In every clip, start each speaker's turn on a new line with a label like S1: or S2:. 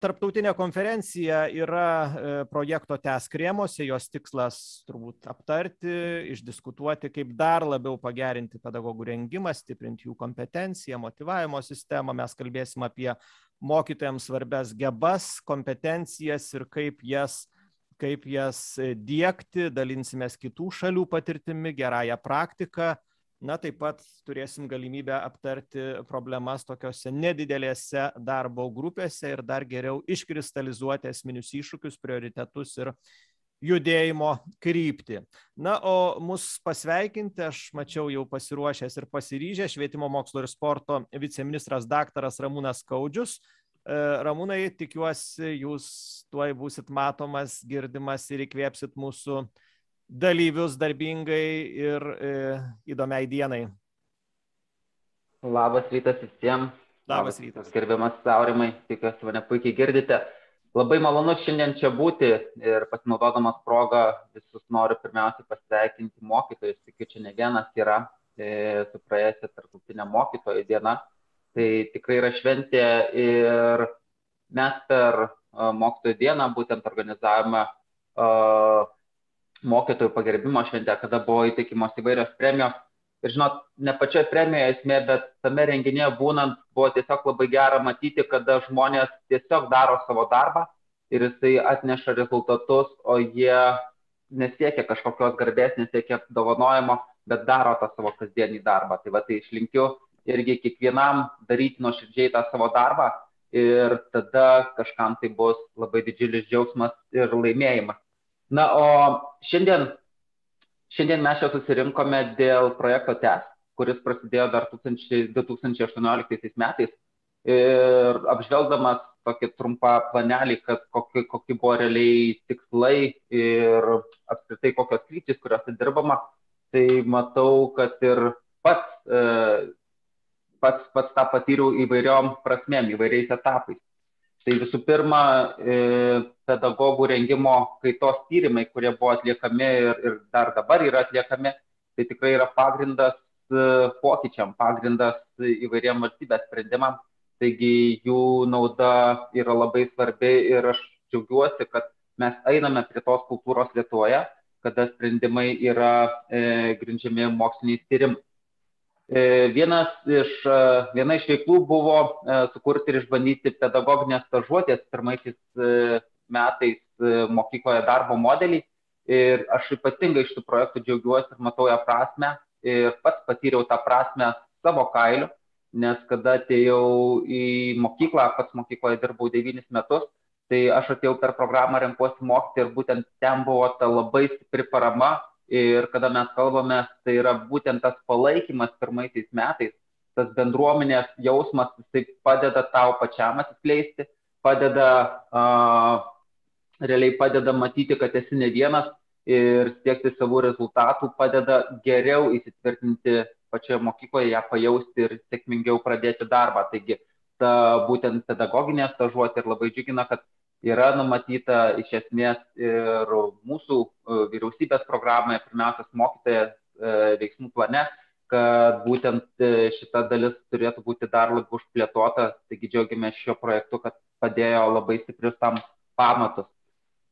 S1: tarptautinė konferencija yra Projekto Tęsk rėmuose, jos tikslas turbūt aptarti, išdiskutuoti, kaip dar labiau pagerinti pedagogų rengimą, stiprinti jų kompetenciją, motyvavimo sistemą. Mes kalbėsim apie mokytojams svarbias gebas, kompetencijas ir kaip jas diegti, dalinsimės kitų šalių patirtimi, gerąją praktiką. Na, taip pat turėsim galimybę aptarti problemas tokiose nedidelėse darbo grupėse ir dar geriau iškristalizuoti esminius iššūkius, prioritetus ir judėjimo kryptį. Na, o mus pasveikinti, aš mačiau jau pasiruošęs ir pasiryžę, švietimo mokslo ir sporto viceministras daktaras Ramūnas Skaudžius. Ramūnai, tikiuosi, jūs tuoj būsit matomas, girdimas ir įkvėpsit mūsų dalyvius darbingai ir įdomiai dienai.
S2: Labas rytas visiems.
S1: Labas rytas.
S2: Gerbiamas Aurimai, tikiuosi mane puikiai girdite. Labai malonu šiandien čia būti ir pasinaudodamas progą visus noriu pirmiausiai pasveikinti mokytojus. Tikiu, čia ne vienas yra su praėjusia tarptautinė mokytojų diena. Tai tikrai yra šventė ir mes per mokytojų dieną būtent organizavome mokytojų pagerbimo šventę, kada buvo įteikimos įvairios premijos. Ir žinot, ne pačioje premijoje esmė, bet tame renginėje būnant buvo tiesiog labai gera matyti, kada žmonės tiesiog daro savo darbą ir jisai atneša rezultatus, o jie nesiekia kažkokios garbės, nesiekia apdovanojimo, bet daro tą savo kasdienį darbą. Tai va, tai išlinkiu irgi kiekvienam daryti nuoširdžiai tą savo darbą ir tada kažkam tai bus labai didžiulis džiaugsmas ir laimėjimas. Na, o šiandien mes čia susirinkome dėl projekto Tęsk, kuris prasidėjo dar 2018 metais. Ir apžvelgdamas tokį trumpą planelį, kad kokie buvo realiai tikslai ir apskritai kokios kryptys, kuriuose dirbama, tai matau, kad ir pats tą patyriau įvairiom prasmėm, įvairiais etapais. Tai visų pirma, pedagogų rengimo kaitos tyrimai, kurie buvo atliekami ir dar dabar yra atliekami, tai tikrai yra pagrindas pokyčiam, pagrindas įvairiem valstybės sprendimams. Taigi jų nauda yra labai svarbi ir aš džiaugiuosi, kad mes einame prie tos kultūros Lietuvoje, kada sprendimai yra grindžiami moksliniais tyrimais. Viena iš veiklų buvo sukurti ir išbandyti pedagoginės stažuotės pirmaisiais metais mokykloje darbo modelį. Ir aš ypatingai iš tų projektų džiaugiuosi ir matau ją prasmę. Ir pats patyriau tą prasmę savo kailiu, nes kada atėjau į mokyklą, pats mokykloje dirbau 9 metus, tai aš atėjau per programą Renkuosi mokyti ir būtent ten buvo ta labai stipri parama. Ir kada mes kalbame, tai yra būtent tas palaikymas pirmaisiais metais, tas bendruomenės jausmas, jisai padeda tau pačiam atsiskleisti, realiai padeda matyti, kad esi ne vienas ir siekti savų rezultatų, padeda geriau įsitvirtinti pačioje mokykloje, ją pajausti ir sėkmingiau pradėti darbą. Taigi, ta būtent pedagoginė stažuotė ir labai džiugina, kad yra numatyta iš esmės ir mūsų vyriausybės programoje, pirmiausias mokytojas veiksmų plane, kad būtent šita dalis turėtų būti dar labiau išplėtota. Taigi džiaugiamės šio projektu, kad padėjo labai stiprius tam pamatus.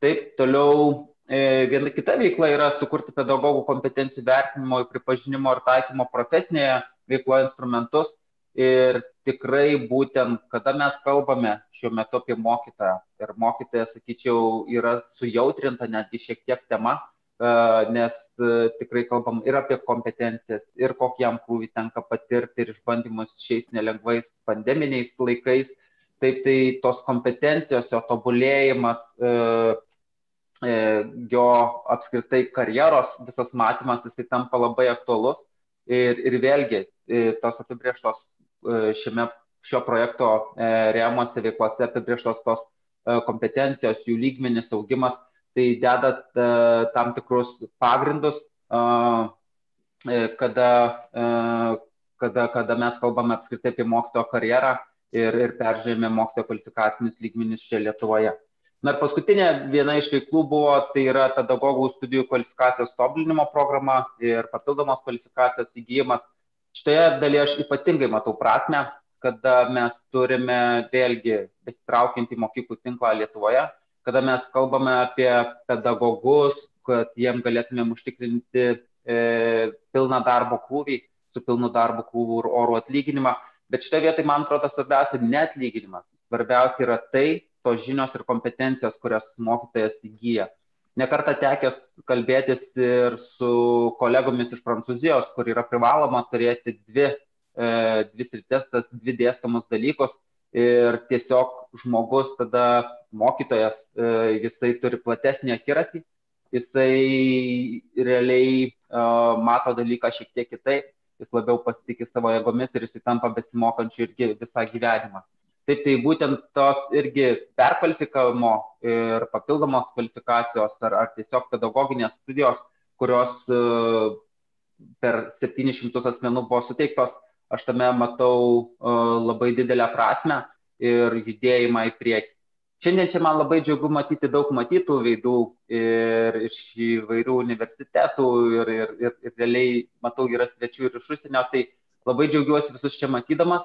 S2: Taip, toliau viena kita veikla yra sukurti pedagogų kompetencijų vertinimo ir pripažinimo ir taikymo profesinėje veikloje instrumentus. Ir tikrai būtent, kada mes kalbame šiuo metu apie mokytoją, ir mokytojas, sakyčiau, yra sujautrinta netgi šiek tiek tema, nes tikrai kalbam ir apie kompetencijas, ir kokį jam krūvį tenka patirti, ir išbandymus šiais nelengvais pandeminiais laikais. Taip, tai tos kompetencijos, jo tobulėjimas, jo apskritai karjeros visas matymas, jisai tampa labai aktualus. Ir vėlgi, tos apibrėžtos šio projekto rėmuose veiklose apibrėžtos tos kompetencijos, jų lygmenis, augimas, tai deda tam tikrus pagrindus, kada mes kalbame apskritai apie mokytojo karjerą ir peržiūrėjome mokytojo kvalifikacinius lygmenis čia Lietuvoje. Na ir paskutinė viena iš veiklų buvo, tai yra pedagogų studijų kvalifikacijos tobulinimo programa ir papildomos kvalifikacijos įgyjimas. Šitoje dalyje aš ypatingai matau prasmę, kada mes turime vėlgi besitraukiantį mokyklų tinklą Lietuvoje, kada mes kalbame apie pedagogus, kad jiem galėtumėm užtikrinti pilną darbo krūvį, su pilnu darbo krūvu ir orų atlyginimą. Bet šitą vietą, man atrodo, svarbiausia ne atlyginimas. Svarbiausia yra tai, tos žinios ir kompetencijos, kurias mokytojas įgyja. Nekartą tekęs kalbėtis ir su kolegomis iš Prancūzijos, kur yra privaloma turėti dvi sritis, dvi dėstomus dalykus. Ir tiesiog žmogus, tada mokytojas, jisai turi platesnį akiratį, jisai realiai mato dalyką šiek tiek kitaip, jis labiau pasitikė savo jėgomis ir jis tampa besimokančiu irgi visą gyvenimą. Taip, tai būtent tos irgi perkvalifikavimo ir papildomos kvalifikacijos ar tiesiog pedagoginės studijos, kurios per 700 asmenų buvo suteiktos, aš tame matau labai didelę prasmę ir judėjimą į priekį. Šiandien čia man labai džiugu matyti daug matytų veidų ir iš įvairių universitetų ir realiai matau yra svečių ir iš užsienio, tai labai džiaugiuosi visus čia matydamas,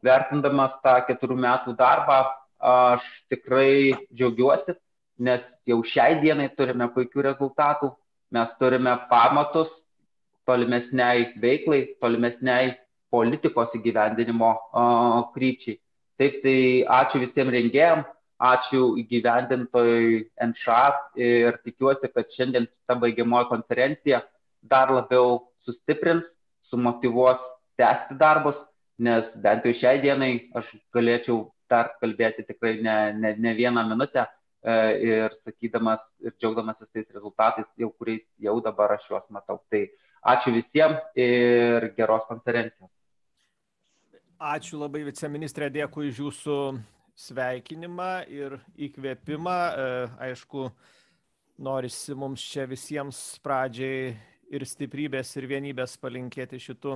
S2: vertindamas tą 4 metų darbą, aš tikrai džiaugiuosi, nes jau šiai dienai turime puikių rezultatų, mes turime pamatus tolimesniai veiklai, tolimesniai politikos įgyvendinimo krypčiai. Taip, tai ačiū visiems rengėjams. Ačiū įgyvendintojui NŠA ir tikiuosi, kad šiandien ta baigiamoji konferencija dar labiau sustiprins, sumotyvuos tęsti darbus, nes bent jau šiai dienai aš galėčiau dar kalbėti tikrai ne vieną minutę ir sakydamas ir džiaugdamasis tais rezultatais, kuriais jau dabar aš juos matau. Tai ačiū visiems ir geros konferencijos.
S1: Ačiū labai, viceministrė, dėkui už jūsų sveikinimą ir įkvėpimą. Aišku, norisi mums čia visiems pradžiai ir stiprybės, ir vienybės palinkėti šitų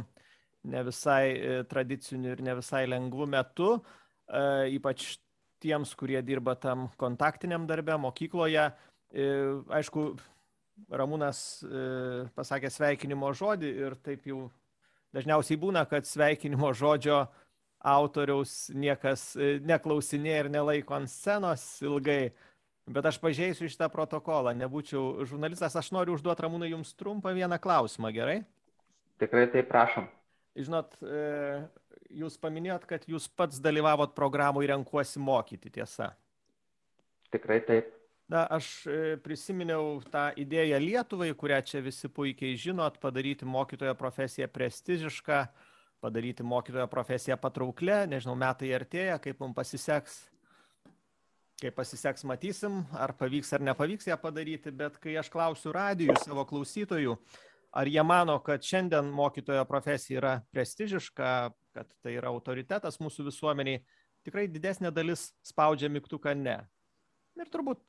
S1: ne visai tradicinių ir ne visai lengvų metų, ypač tiems, kurie dirba tam kontaktiniam darbe, mokykloje. Aišku, Ramūnas pasakė sveikinimo žodį ir taip jau dažniausiai būna, kad sveikinimo žodžio autoriaus niekas neklausinėja ir nelaiko ant scenos ilgai, bet aš pažeisiu šitą protokolą, nebūčiau žurnalistas. Aš noriu užduoti, Ramūnai, jums trumpą vieną klausimą, gerai?
S2: Tikrai taip, prašom.
S1: Žinot, jūs paminėjot, kad jūs pats dalyvavot programui Renkuosi mokyti, tiesa?
S2: Tikrai taip.
S1: Na, aš prisiminiau tą idėją Lietuvai, kurią čia visi puikiai žinot, padaryti mokytojo profesiją prestižišką, padaryti mokytojo profesiją patrauklę, nežinau, metai artėja, kaip mums pasiseks. Kaip pasiseks, matysim, ar pavyks ar nepavyks ją padaryti, bet kai aš klausiu radijų savo klausytojų, ar jie mano, kad šiandien mokytojo profesija yra prestižiška, kad tai yra autoritetas mūsų visuomeniai, tikrai didesnė dalis spaudžia mygtuką ne. Ir turbūt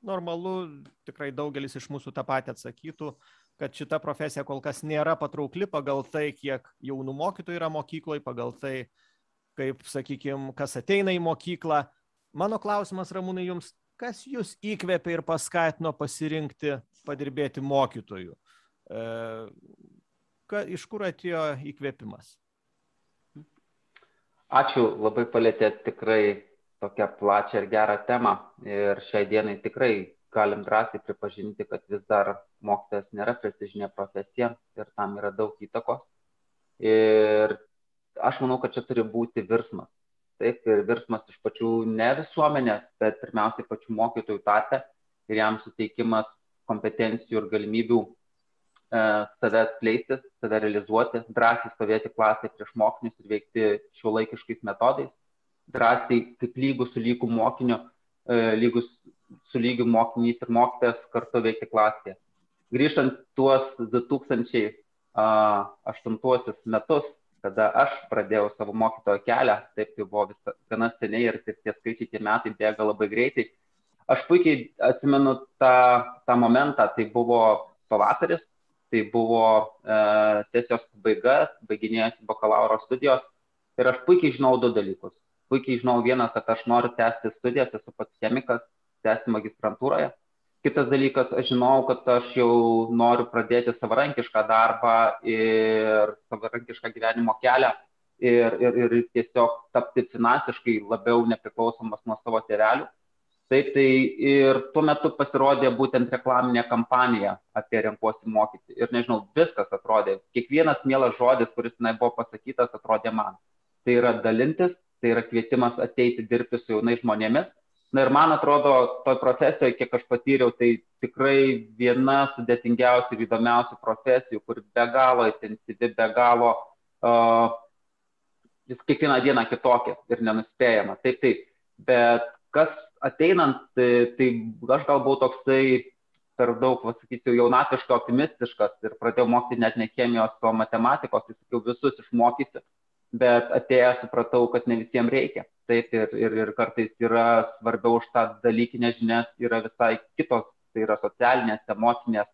S1: normalu, tikrai daugelis iš mūsų tą patį atsakytų, kad šita profesija kol kas nėra patraukli pagal tai, kiek jaunų mokytojų yra mokykloje, pagal tai, kaip, sakykime, kas ateina į mokyklą. Mano klausimas, Ramūnai, jums, kas jūs įkvėpė ir paskatino pasirinkti padirbėti mokytojų? Iš kur atėjo įkvėpimas?
S2: Ačiū, labai palėtėt tikrai tokią plačią ir gerą temą. Ir šiai dienai tikrai galim drąsiai pripažinti, kad vis dar mokytojas nėra prestižinė profesija ir tam yra daug įtakos. Ir aš manau, kad čia turi būti virsmas. Taip, ir virsmas iš pačių ne visuomenės, bet pirmiausiai pačių mokytojų tarpe ir jam suteikimas kompetencijų ir galimybių save atskleisti, save realizuoti, drąsiai stovėti klasėje prieš mokinius ir veikti šiuolaikiškais metodais, drąsiai kaip lygus su lygu mokiniu, lygus su lygiu mokinys ir mokytojas kartu veikti klasėje. Grįžtant tuos 2008 metus, kada aš pradėjau savo mokytojo kelią, taip tai buvo gana seniai ir tie skaičiai, tie metai bėga labai greitai. Aš puikiai atsimenu tą momentą, tai buvo pavasaris, tai buvo sesijos pabaiga, baiginėjosi bakalauro studijos ir aš puikiai žinau 2 dalykus. Puikiai žinau vieną, kad aš noriu tęsti studijas, esu pats chemikas, tęsti magistrantūroje. Kitas dalykas, aš žinau, kad aš jau noriu pradėti savarankišką darbą ir savarankišką gyvenimo kelią ir tiesiog tapti finansiškai labiau nepriklausomas nuo savo tėvelių. Taip, tai ir tuo metu pasirodė būtent reklaminė kampanija apie renkuosi mokyti. Ir nežinau, viskas atrodė. Kiekvienas mielas žodis, kuris buvo pasakytas, atrodė man. Tai yra dalintis, tai yra kvietimas ateiti dirbti su jaunais žmonėmis. Na ir man atrodo, toj profesijoje, kiek aš patyriau, tai tikrai viena sudėtingiausių ir įdomiausių profesijų, kur be galo intensyvi, be galo kiekvieną dieną kitokia ir nenuspėjama. Taip, bet kas ateinant, tai aš gal buvau toksai per daug, sakyčiau, jaunatviškai optimistiškas ir pradėjau mokyti net ne chemijos, o matematikos, tai sakiau, visus išmokysiu, bet atėjęs supratau, kad ne visiems reikia. Taip, ir kartais yra svarbiau už tą dalykinės žinias, yra visai kitos, tai yra socialinės, emocinės,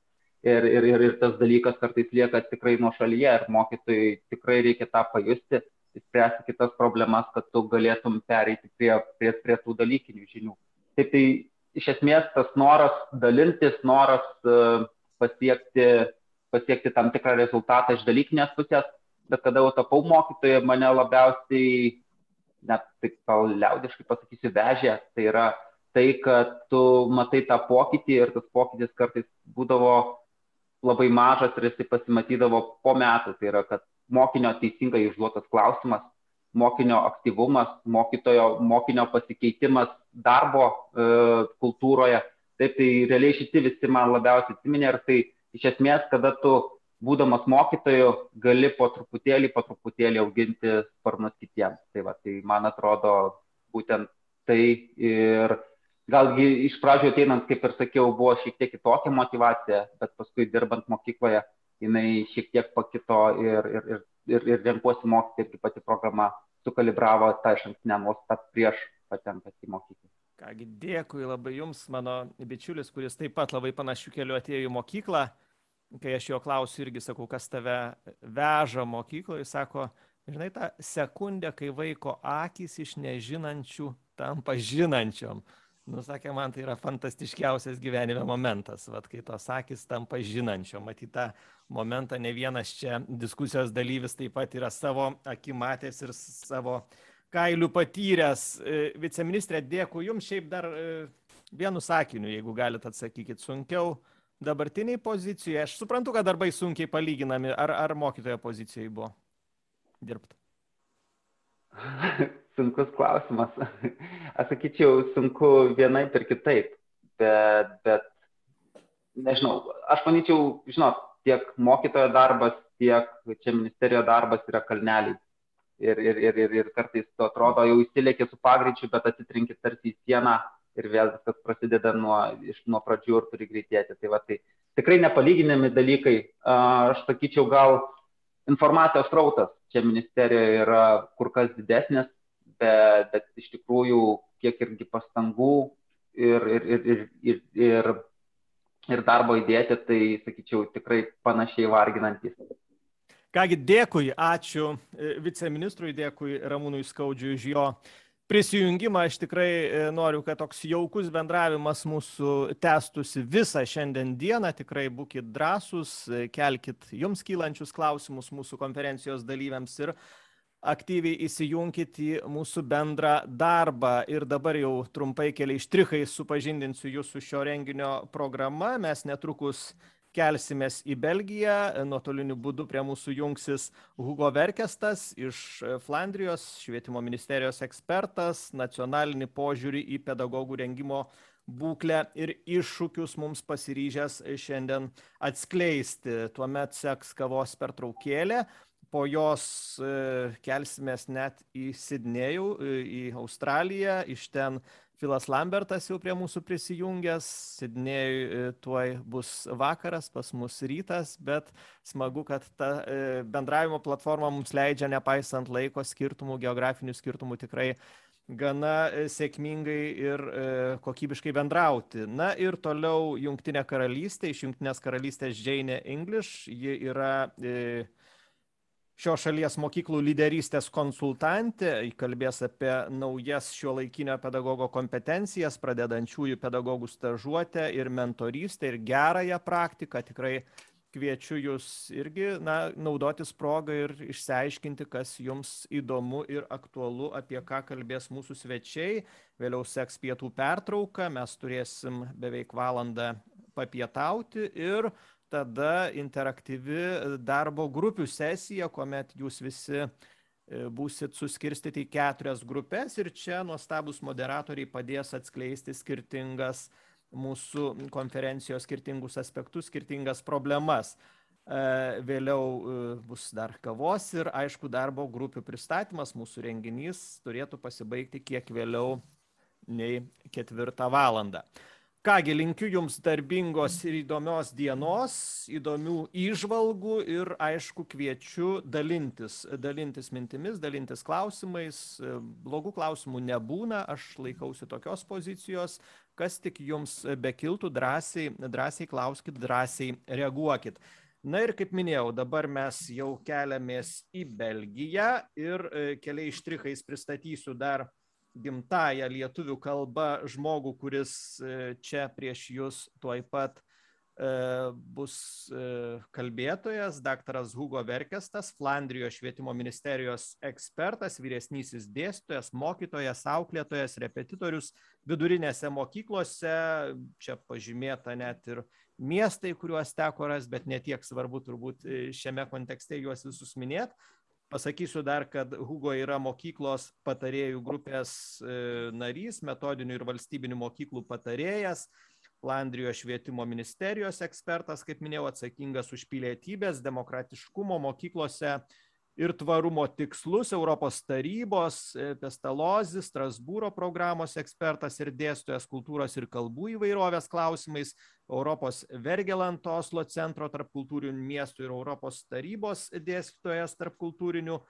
S2: ir tas dalykas kartais lieka tikrai nuo šalyje, ir mokytojai tikrai reikia tą pajusti, spręsti kitas problemas, kad tu galėtum pereiti prie tų dalykinių žinių. Taip, tai iš esmės tas noras dalintis, noras pasiekti tam tikrą rezultatą iš dalykinės pusės, bet kada jau tapau mokytoju, mane labiausiai, net taip gal liaudiškai pasakysiu, vežė, tai yra tai, kad tu matai tą pokytį ir tas pokytis kartais būdavo labai mažas ir jisai pasimatydavo po metų, tai yra, kad mokinio teisingai užduotas klausimas, mokinio aktyvumas, mokinio pasikeitimas darbo kultūroje. Taip, tai realiai šitie visi man labiausiai atsiminė ir tai iš esmės, kada tu, būdamas mokytoju, gali po truputėlį auginti sparnus kitiems. Tai man atrodo būtent tai ir galgi iš pradžio ateinant, kaip ir sakiau, buvo šiek tiek kitokia motyvacija, bet paskui dirbant mokykloje, jinai šiek tiek pakito ir renkuosi mokyti, irgi pati programa sukalibravo tą išankstinę nuostatą prieš patenkant į mokyklą.
S1: Kągi, dėkui labai Jums, mano bičiulis, kuris taip pat labai panašių kelių atėjo į mokyklą. Kai aš jo klausiu irgi sakau, kas tave veža mokykloje, jis sako, žinai, tą sekundę, kai vaiko akys iš nežinančių tampa žinančiom. Sakė, man tai yra fantastiškiausias gyvenime momentas, kai tos akys tampa žinančio. Matyt, tą momentą ne vienas čia diskusijos dalyvis taip pat yra savo akim matęs ir savo kailių patyręs. Viceministrė, dėkui Jums. Šiaip dar vienu sakiniu, jeigu galite atsakykit, sunkiau dabartiniai pozicijoje. Aš suprantu, kad darbai sunkiai palyginami. Ar mokytojo pozicijoje buvo dirbti?
S2: Sunkus klausimas. Aš sakyčiau, sunku vienaip ir kitaip, bet nežinau, aš manyčiau, žinot, tiek mokytojo darbas, tiek čia ministerijo darbas yra kalneliai. Ir kartais to atrodo, jau įsilėkė su pagreičiu, bet atsitrinki tarsi į sieną ir vėl viskas prasideda nuo pradžių ir turi greitėti. Tai tikrai nepalyginami dalykai. Aš sakyčiau, gal informacijos srautas čia ministerijoje yra kur kas didesnis, bet iš tikrųjų kiek irgi pastangų ir darbo įdėti, tai, sakyčiau, tikrai panašiai varginantys.
S1: Kągi, dėkui, ačiū viceministrui, dėkui Ramūnui Skaudžiui už jo prisijungimą. Aš tikrai noriu, kad toks jaukus bendravimas mūsų tęstųsi visą šiandien dieną. Tikrai būkit drąsūs, kelkit jums kylančius klausimus mūsų konferencijos dalyviams ir aktyviai įsijunkit į mūsų bendrą darbą. Ir dabar jau trumpai keliais štrichais supažindinsiu jūs su šio renginio programa. Mes netrukus kelsimės į Belgiją. Nuotoliniu būdu prie mūsų jungsis HUGO VERKESTas iš Flandrijos, švietimo ministerijos ekspertas, nacionalinį požiūrį į pedagogų rengimo būklę ir iššūkius mums pasiryžęs šiandien atskleisti. Tuomet seks kavos pertraukėlė. Po jos kelsimės net į Sidnėjų, į Australiją. Iš ten Filas Lambertas jau prie mūsų prisijungęs. Sidnėjui tuoj bus vakaras, pas mus rytas, bet smagu, kad ta bendravimo platforma mums leidžia, nepaisant laiko skirtumų, geografinių skirtumų, tikrai gana sėkmingai ir kokybiškai bendrauti. Na ir toliau Jungtinė karalystė, iš Jungtinės karalystės Jane English. Ji yra šios šalies mokyklų lyderystės konsultantė, kalbės apie naujas šiuolaikinio pedagogo kompetencijas, pradedančiųjų pedagogų stažuotę ir mentorystę ir gerąją praktiką. Tikrai kviečiu jūs irgi naudotis progą ir išsiaiškinti, kas jums įdomu ir aktualu, apie ką kalbės mūsų svečiai. Vėliau seks pietų pertrauka, mes turėsim beveik valandą papietauti ir tada interaktyvi darbo grupių sesija, kuomet jūs visi būsit suskirstyti į 4 grupės ir čia nuostabus moderatoriai padės atskleisti skirtingas mūsų konferencijos skirtingus aspektus, skirtingas problemas. Vėliau bus dar kavos ir, aišku, darbo grupių pristatymas. Mūsų renginys turėtų pasibaigti kiek vėliau nei 4 valandą. Kągi, linkiu jums darbingos ir įdomios dienos, įdomių įžvalgų ir, aišku, kviečiu dalintis mintimis, dalintis klausimais. Blogų klausimų nebūna, aš laikausi tokios pozicijos. Kas tik jums bekiltų, drąsiai klauskit, drąsiai reaguokit. Na ir kaip minėjau, dabar mes jau keliamės į Belgiją ir keliais štrichais pristatysiu dar gimtąją lietuvių kalbą žmogų, kuris čia prieš jūs tuoj pat bus kalbėtojas, daktaras HUGO VERKESTas, Flandrijos švietimo ministerijos ekspertas, vyresnysis dėstytojas, mokytojas, auklėtojas, repetitorius vidurinėse mokyklose. Čia pažymėta net ir miestai, kuriuos teko ras, bet ne tiek svarbu turbūt šiame kontekste juos visus minėt. Pasakysiu dar, kad HUGO yra mokyklos patarėjų grupės narys, metodinių ir valstybinių mokyklų patarėjas, Flandrijos švietimo ministerijos ekspertas, kaip minėjau, atsakingas už pilietybės, demokratiškumo mokyklose ir tvarumo tikslus, Europos tarybos, Pestalozis, Strasbūro programos ekspertas ir dėstytojas kultūros ir kalbų įvairovės klausimais, Europos Vergeland Oslo centro tarpkultūrinių miestų ir Europos tarybos dėstytojas tarpkultūrinių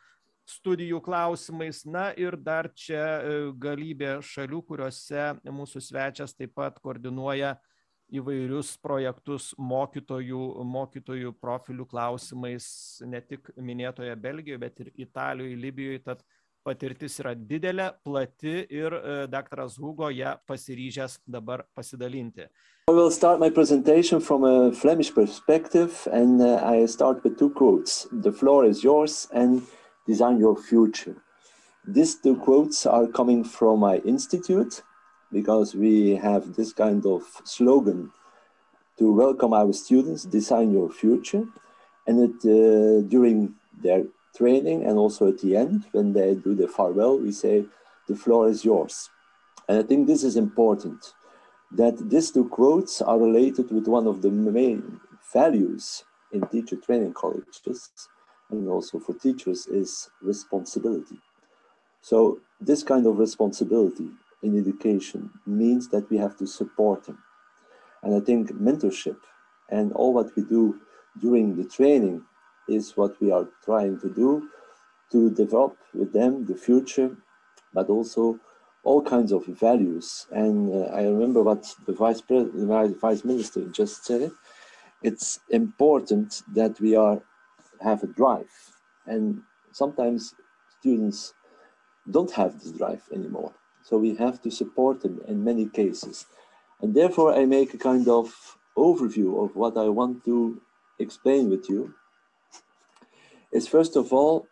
S1: studijų klausimais. Na ir dar čia galybė šalių, kuriuose mūsų svečias taip pat koordinuoja įvairius projektus mokytojų profilių klausimais, ne tik minėtoje Belgijoje, bet ir Italijoje, Libijoje, tad patirtis yra didelė, plati ir daktaras HUGO ją pasiryžęs dabar pasidalinti.
S3: I will start my presentation from a Flemish perspective, and I start with 2 quotes. The floor is yours and design your future. These 2 quotes are coming from my institute, because we have this kind of slogan to welcome our students, design your future. And during their training and also at the end, when they do the farewell, we say, the floor is yours. And I think this is important, that these 2 quotes are related with one of the main values in teacher training colleges, and also for teachers, is responsibility. So this kind of responsibility in education means that we have to support them. And I think mentorship and all what we do during the training is what we are trying to do to develop with them the future, but also all kinds of values. And I remember what the Vice Minister just said. It's important that we have a drive. And sometimes students don't have this drive anymore. So we have to support them in many cases. And therefore I make a kind of overview of what I want to explain with you. Is first of all,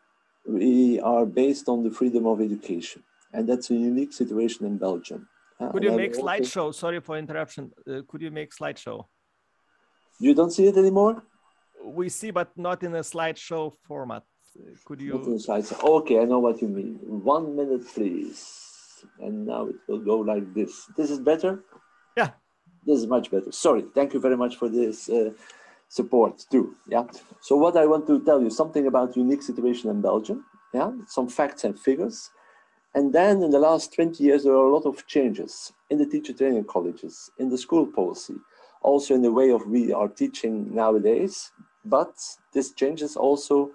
S3: we are based on the freedom of education. And that's a unique situation in Belgium.
S1: Could you make slideshow? Sorry for interruption. Could you make slideshow?
S3: You don't see it anymore?
S1: We see, but not in a slideshow format. Could you?
S3: Not in a slideshow. Okay, I know what you mean. 1 minute, please. And now it will go like this. This is better?
S1: Yeah.
S3: This is much better. Sorry. Thank you very much for this support too. Yeah. So what I want to tell you, something about unique situation in Belgium. Yeah. Some facts and figures. And then in the last 20 years, there are a lot of changes in the teacher training colleges, in the school policy, also in the way of we are teaching nowadays. But these changes also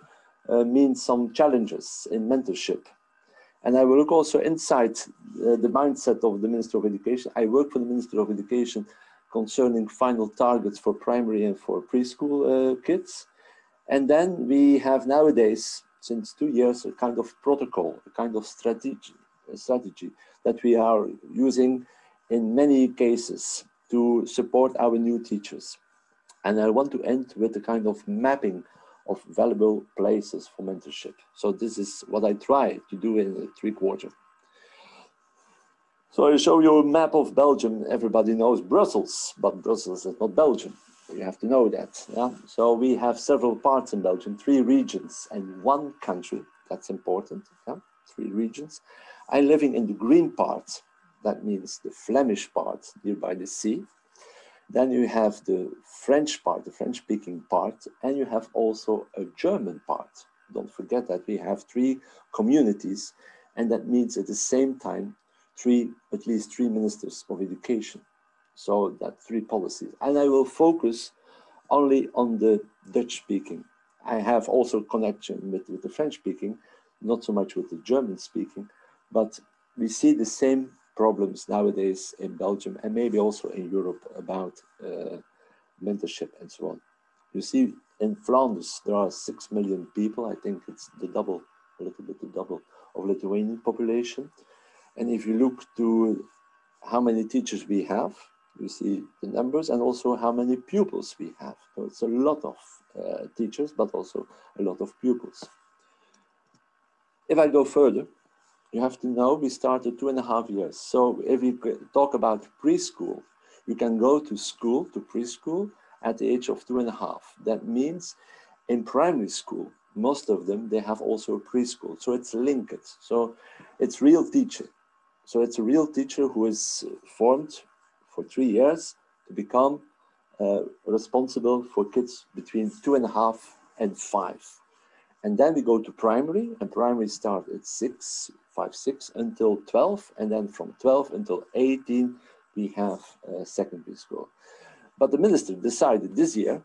S3: mean some challenges in mentorship. And I will look also inside the mindset of the Minister of Education. I work for the Minister of Education concerning final targets for primary and for preschool kids. And then we have nowadays, since 2 years, a kind of protocol, a kind of strategy that we are using in many cases to support our new teachers. And I want to end with a kind of mapping of valuable places for mentorship. So this is what I try to do in a 3/4. So I show you a map of Belgium. Everybody knows Brussels, but Brussels is not Belgium. You have to know that. Yeah? So we have several parts in Belgium, 3 regions and 1 country. That's important. Yeah? 3 regions. I'm living in the green part. That means the Flemish part nearby the sea. Then you have the French part, the French-speaking part, and you have also a German part. Don't forget that we have 3 communities, and that means at the same time at least three ministers of education. So that 3 policies. And I will focus only on the Dutch-speaking. I have also connection with the French-speaking, not so much with the German-speaking, but we see the same problems nowadays in Belgium and maybe also in Europe about mentorship and so on. You see, in Flanders, there are 6 million people. I think it's the double, a little bit the double of Lithuanian population. And if you look to how many teachers we have, you see the numbers and also how many pupils we have. So it's a lot of teachers, but also a lot of pupils. If I go further, you have to know we started 2.5 years. So if you talk about preschool, you can go to school, to preschool, at the age of 2.5. That means in primary school, most of them, they have also a preschool. So it's linked. So it's real teacher. So it's a real teacher who is formed for 3 years to become responsible for kids between 2.5 and 5. And then we go to primary, and primary start at 5, 6 until 12. And then from 12 until 18, we have secondary school. But the minister decided this year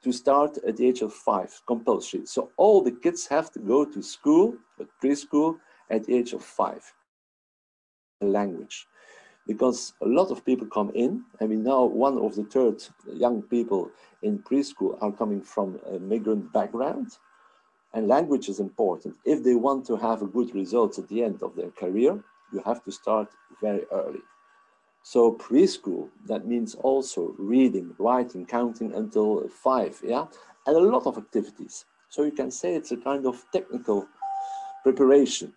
S3: to start at the age of 5, compulsory. So all the kids have to go to school, preschool, at the age of 5. Language. Because a lot of people come in, and we know 1 of the 3rd young people in preschool are coming from a migrant background. And language is important. If they want to have a good results at the end of their career, you have to start very early. So preschool, that means also reading, writing, counting until 5, yeah? And a lot of activities. So you can say it's a kind of technical preparation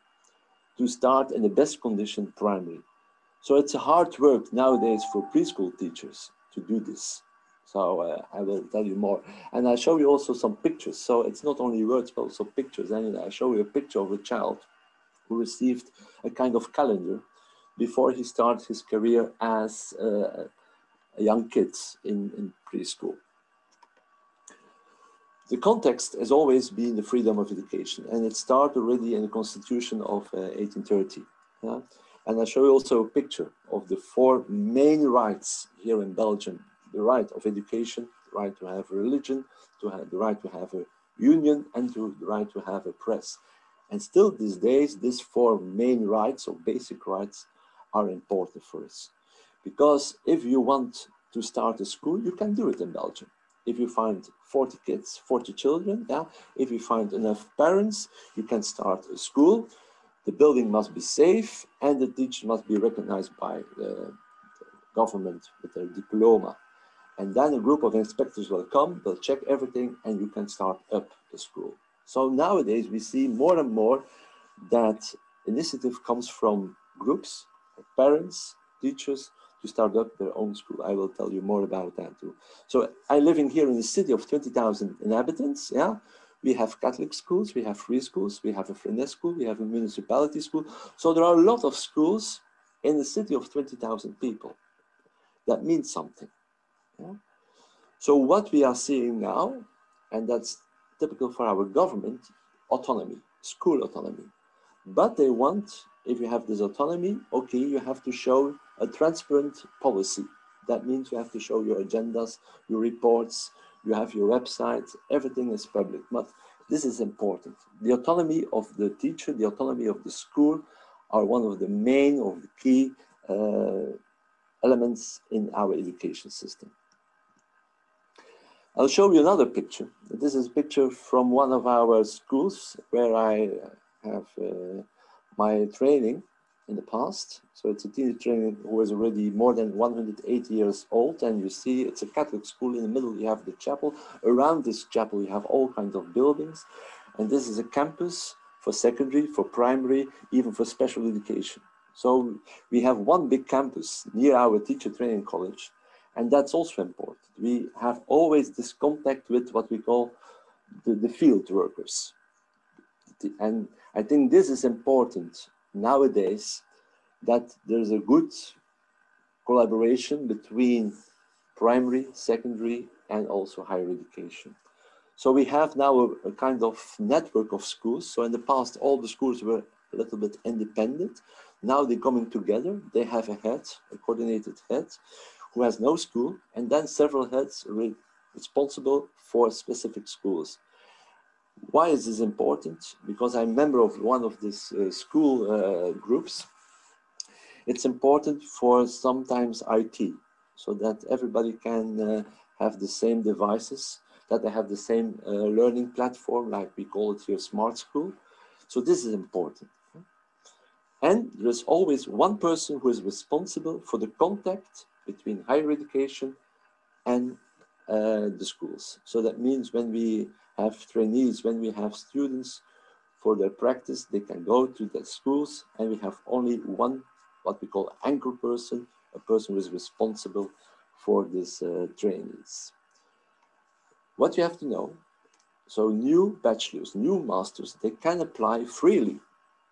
S3: to start in the best condition primary. So it's a hard work nowadays for preschool teachers to do this. So I will tell you more. And I'll show you also some pictures. So it's not only words, but also pictures. And I'll show you a picture of a child who received a kind of calendar before he started his career as a young kid in preschool. The context has always been the freedom of education, and it started already in the Constitution of 1830. Yeah? And I'll show you also a picture of the 4 main rights here in Belgium: the right of education, the right to have a religion, the right to have a union, and the right to have a press. And still these days, these 4 main rights or basic rights are important for us. Because if you want to start a school, you can do it in Belgium. If you find 40 kids, 40 children, yeah, if you find enough parents, you can start a school. The building must be safe, and the teacher must be recognized by the government with a diploma. And then a group of inspectors will come, they'll check everything, and you can start up the school. So nowadays we see more and more that initiative comes from groups, parents, teachers, to start up their own school. I will tell you more about that too. So I'm living here in a city of 20,000 inhabitants. Yeah, we have Catholic schools, we have free schools, we have a French school, we have a municipality school. So there are a lot of schools in a city of 20,000 people. That means something. Yeah? So what we are seeing now, and that's typical for our government, autonomy, school autonomy. But they want, if you have this autonomy, okay, you have to show a transparent policy. That means you have to show your agendas, your reports, you have your website, everything is public. But this is important. The autonomy of the teacher, the autonomy of the school are one of the main or the key elements in our education system. I'll show you another picture. This is a picture from one of our schools where I have my training. in the past. So it's a teacher training who is already more than 180 years old. And you see it's a Catholic school. In the middle, you have the chapel. Around this chapel, you have all kinds of buildings. And this is a campus for secondary, for primary, even for special education. So we have one big campus near our teacher training college. And that's also important. We have always this contact with what we call the field workers. And I think this is important nowadays, that there's a good collaboration between primary, secondary, and also higher education. So we have now a kind of network of schools. So in the past, all the schools were a little bit independent. Now they're coming together. They have a head, a coordinated head, who has no school, and then several heads responsible for specific schools. Why is this important? Because I'm a member of one of these school groups. It's important for sometimes IT, so that everybody can have the same devices, that they have the same learning platform, like we call it here Smart School. So this is important. And there's always one person who is responsible for the contact between higher education and the schools. So that means when we have trainees, when we have students for their practice, they can go to the schools, and we have only one, what we call anchor person, a person who is responsible for these trainees. What you have to know, so new bachelors, new masters, they can apply freely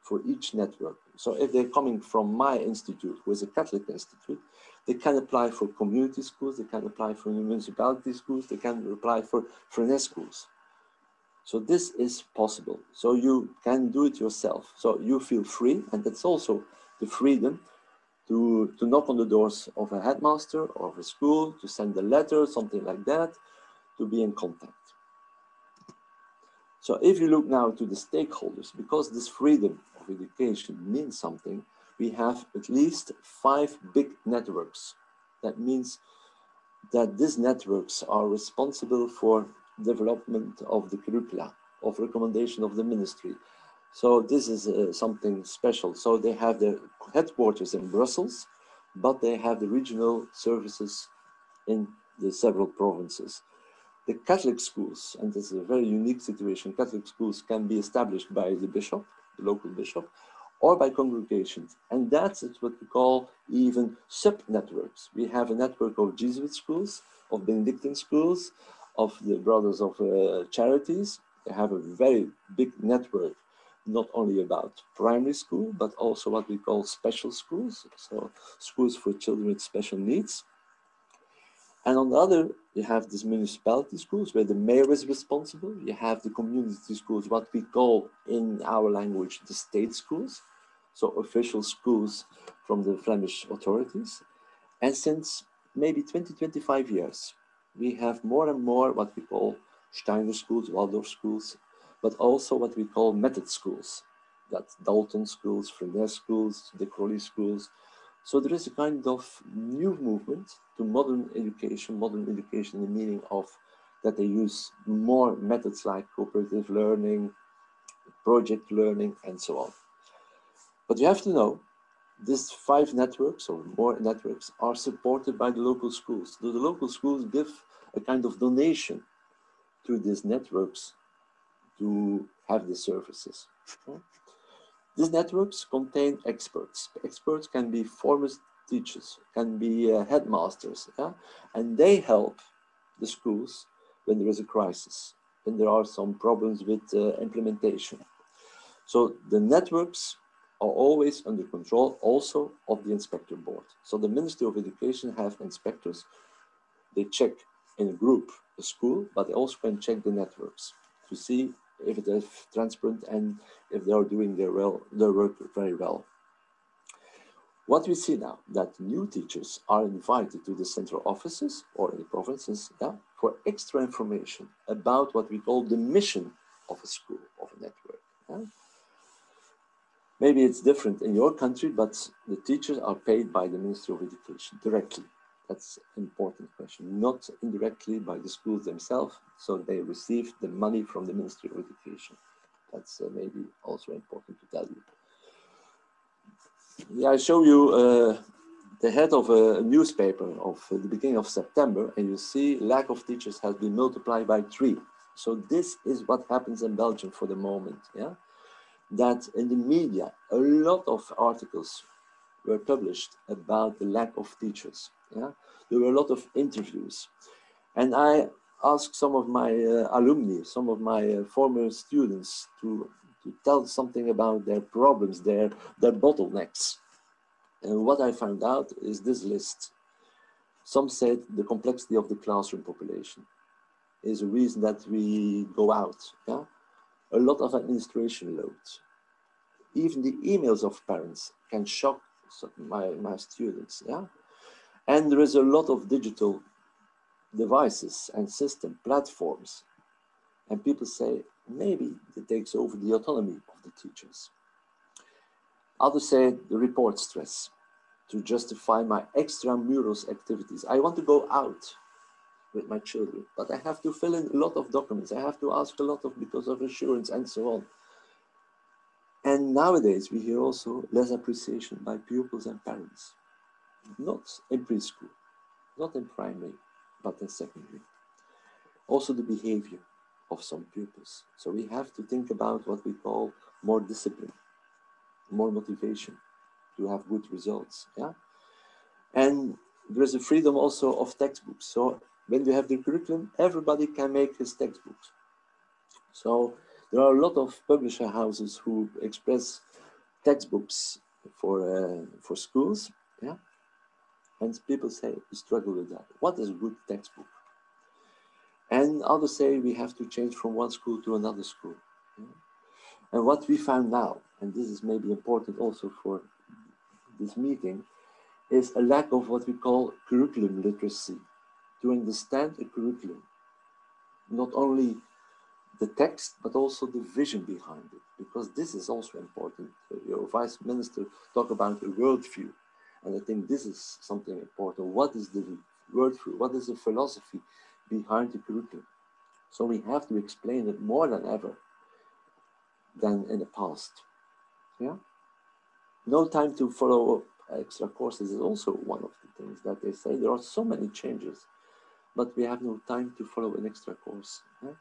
S3: for each network. So if they're coming from my institute, who is a Catholic institute, they can apply for community schools, they can apply for municipality schools, they can apply for FRENES schools. So this is possible. So you can do it yourself. So you feel free, and that's also the freedom to knock on the doors of a headmaster or of a school, to send a letter, something like that, to be in contact. So if you look now to the stakeholders, because this freedom of education means something, we have at least 5 big networks. That means that these networks are responsible for development of the curricula, of recommendation of the ministry. So this is something special. So they have their headquarters in Brussels, but they have the regional services in the several provinces. The Catholic schools, and this is a very unique situation, Catholic schools can be established by the bishop, the local bishop, or by congregations. And that's what we call even sub-networks. We have a network of Jesuit schools, of Benedictine schools, of the Brothers of Charities. They have a very big network, not only about primary school, but also what we call special schools, so schools for children with special needs. And on the other, you have these municipality schools where the mayor is responsible. You have the community schools, what we call in our language, the state schools, so official schools from the Flemish authorities. And since maybe 20-25 years, we have more and more what we call Steiner schools, Waldorf schools, but also what we call method schools. That's Dalton schools, FRENES schools, De Crowley schools. So there is a kind of new movement to modern education in the meaning of that they use more methods like cooperative learning, project learning, and so on. But you have to know, these 5 networks or more networks are supported by the local schools. So the local schools give a kind of donation to these networks to have the services. These networks contain experts. Experts can be former teachers, can be headmasters, and they help the schools when there is a crisis, when there are some problems with implementation. So the networks are always under control also of the inspector board. So the Ministry of Education have inspectors. They check in a group the school, but they also can check the networks to see if it is transparent and if they are doing their work very well. What we see now, that new teachers are invited to the central offices or in the provinces for extra information about what we call the mission of a school, of a network. Maybe it's different in your country, but the teachers are paid by the Ministry of Education directly. That's an important question, not indirectly by the schools themselves. So they receive the money from the Ministry of Education. That's maybe also important to tell you. Yeah, I show you the head of a newspaper of the beginning of September, and you see lack of teachers has been multiplied by 3. So this is what happens in Belgium for the moment. Yeah, that in the media, a lot of articles were published about the lack of teachers. Yeah, there were a lot of interviews, and I asked some of my alumni, some of my former students to tell something about their problems, their bottlenecks. And what I found out is this list. Some said the complexity of the classroom population is a reason that we go out. Yeah? A lot of administration load. Even the emails of parents can shock my students. Yeah? And there is a lot of digital devices and system platforms. And people say, maybe it takes over the autonomy of the teachers. Others say the report stress to justify my extramuros activities. I want to go out with my children, but I have to fill in a lot of documents. I have to ask a lot of because of insurance and so on. And nowadays we hear also less appreciation by pupils and parents, not in preschool, not in primary, but in secondary. Also the behavior of some pupils. So we have to think about what we call more discipline, more motivation to have good results. Yeah, and there is a freedom also of textbooks. So when you have the curriculum, everybody can make his textbooks. So there are a lot of publisher houses who express textbooks for schools. Yeah, and people say we struggle with that. What is a good textbook? And others say we have to change from one school to another school. Yeah? And what we found now, and this is maybe important also for this meeting, is a lack of what we call curriculum literacy, to understand a curriculum, not only the text, but also the vision behind it, because this is also important. Your vice minister talked about a worldview, and I think this is something important. What is the worldview? What is the philosophy behind the curriculum? So we have to explain it more than ever than in the past. Yeah. No time to follow up extra courses is also one of the things that they say. There are so many changes, but we have no time to follow an extra course. Yeah?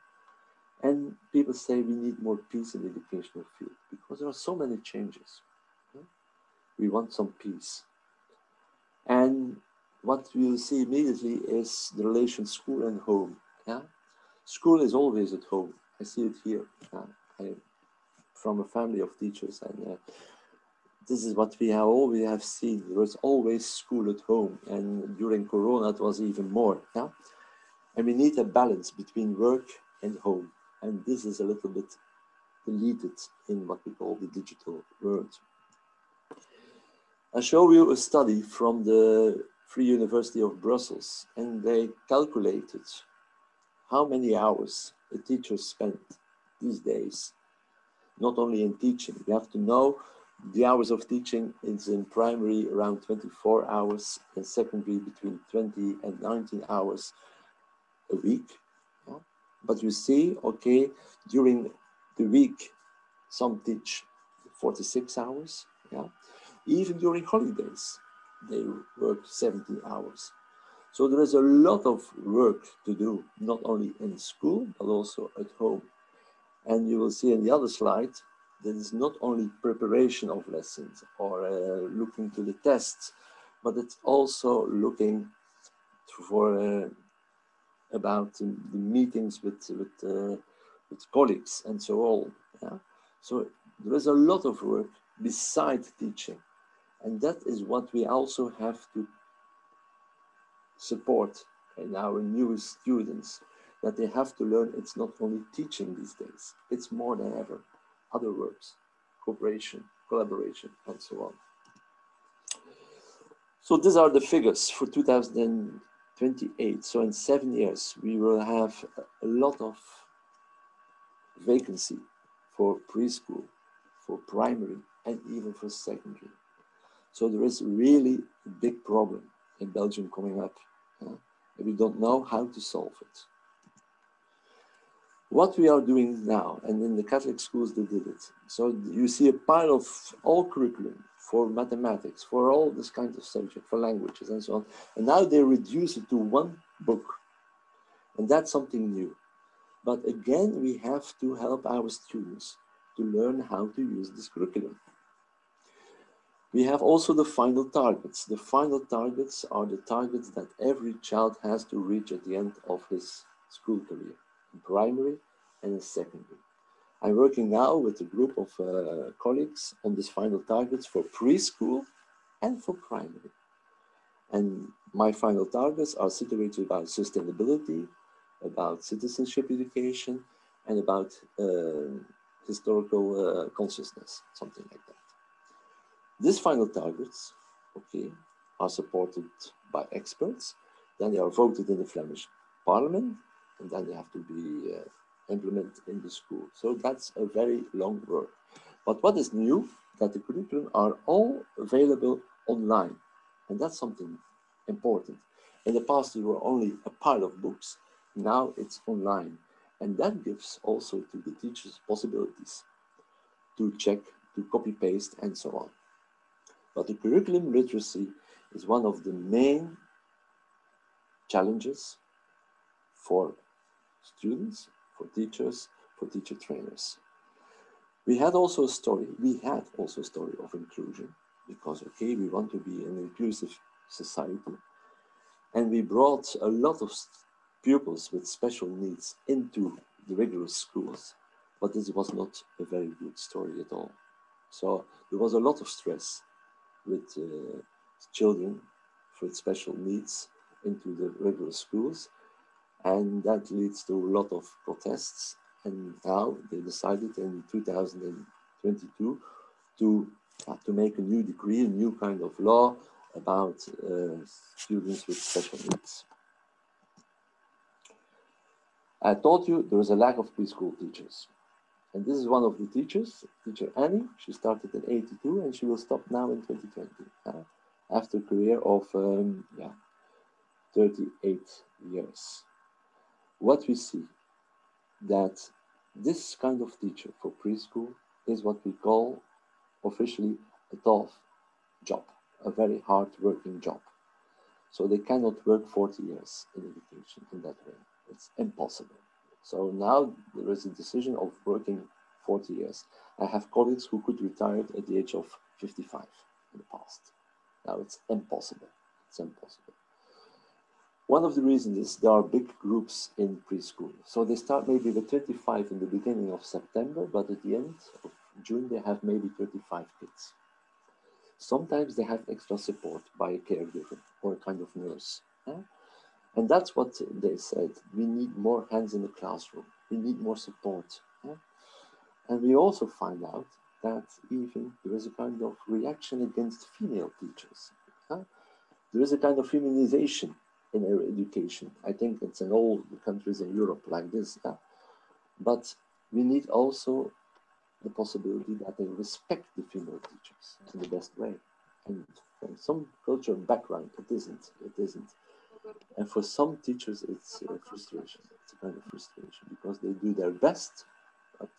S3: And people say we need more peace in the educational field because there are so many changes. Yeah? We want some peace. And what we'll see immediately is the relation school and home. Yeah? School is always at home. I see it here. I'm from a family of teachers, and this is what we have seen. There was always school at home, and during Corona it was even more. Yeah? And we need a balance between work and home, and this is a little bit deleted in what we call the digital world. I show you a study from the Free University of Brussels, and they calculated how many hours a teacher spent these days, not only in teaching. You have to know the hours of teaching is in primary around 24 hours, and secondary between 20 and 19 hours a week. Yeah? But you see, okay, during the week, some teach 46 hours. Yeah? Even during holidays, they work 70 hours. So there is a lot of work to do, not only in school, but also at home. And you will see in the other slide, that is not only preparation of lessons or looking to the tests, but it's also looking for about the meetings with colleagues and so on. Yeah? So there is a lot of work besides teaching. And that is what we also have to support in our newest students, that they have to learn it's not only teaching these days, it's more than ever. Other works, cooperation, collaboration, and so on. So these are the figures for 2028. So in 7 years, we will have a lot of vacancy for preschool, for primary, and even for secondary. So there is really a big problem in Belgium coming up, and we don't know how to solve it. What we are doing now, and in the Catholic schools they did it. So you see a pile of all curriculum for mathematics, for all this kind of subject, for languages and so on. And now they reduce it to one book. And that's something new. But again, we have to help our students to learn how to use this curriculum. We have also the final targets. The final targets are the targets that every child has to reach at the end of his school career, in primary and in secondary. I'm working now with a group of colleagues on these final targets for preschool and for primary. And my final targets are situated about sustainability, about citizenship education, and about historical consciousness, something like that. These final targets, okay, are supported by experts. Then they are voted in the Flemish Parliament, and then they have to be implemented in the school. So that's a very long work. But what is new, that the curriculum are all available online. And that's something important. In the past, there were only a pile of books. Now it's online. And that gives also to the teachers possibilities to check, to copy paste, and so on. But the curriculum literacy is one of the main challenges for students, for teachers, for teacher trainers. We had also a story of inclusion, because, okay, we want to be an inclusive society. And we brought a lot of pupils with special needs into the regular schools, but this was not a very good story at all. So there was a lot of stress with children with special needs into the regular schools, and that leads to a lot of protests. And now they decided in 2022 to make a new decree, a new kind of law about students with special needs. I told you there is a lack of preschool teachers. And this is one of the teachers, teacher Annie. She started in '82 and she will stop now in 2020, after a career of 38 years. What we see, that this kind of teacher for preschool is what we call officially a tough job, a very hard working job. So they cannot work 40 years in education in that way. It's impossible. So now there is a decision of working 40 years. I have colleagues who could retire at the age of 55 in the past. Now it's impossible. It's impossible. One of the reasons is there are big groups in preschool. So they start maybe with 25 in the beginning of September, but at the end of June, they have maybe 35 kids. Sometimes they have extra support by a caregiver or a kind of nurse. And that's what they said. We need more hands in the classroom. We need more support. And we also find out that even there is a kind of reaction against female teachers. There is a kind of feminization in our education. I think it's in all the countries in Europe like this. But we need also the possibility that they respect the female teachers in the best way. And from some cultural background, it isn't. And for some teachers, it's frustration. It's a kind of frustration because they do their best, but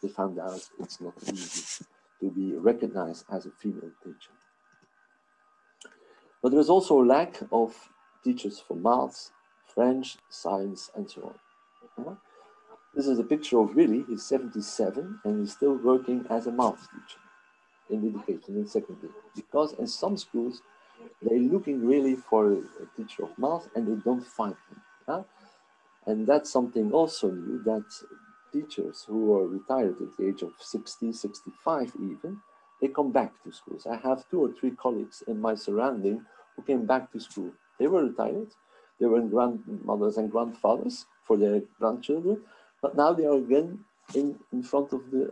S3: they found out it's not easy to be recognized as a female teacher. But there's also a lack of teachers for maths, French, science, and so on. This is a picture of Willy. He's 77 and he's still working as a math teacher in education in secondary, because in some schools they're looking really for a teacher of math and they don't find him. And that's something also new, that teachers who are retired at the age of 60, 65 even, they come back to schools. I have 2 or 3 colleagues in my surrounding who came back to school. They were retired, they were grandmothers and grandfathers for their grandchildren, but now they are again in front of the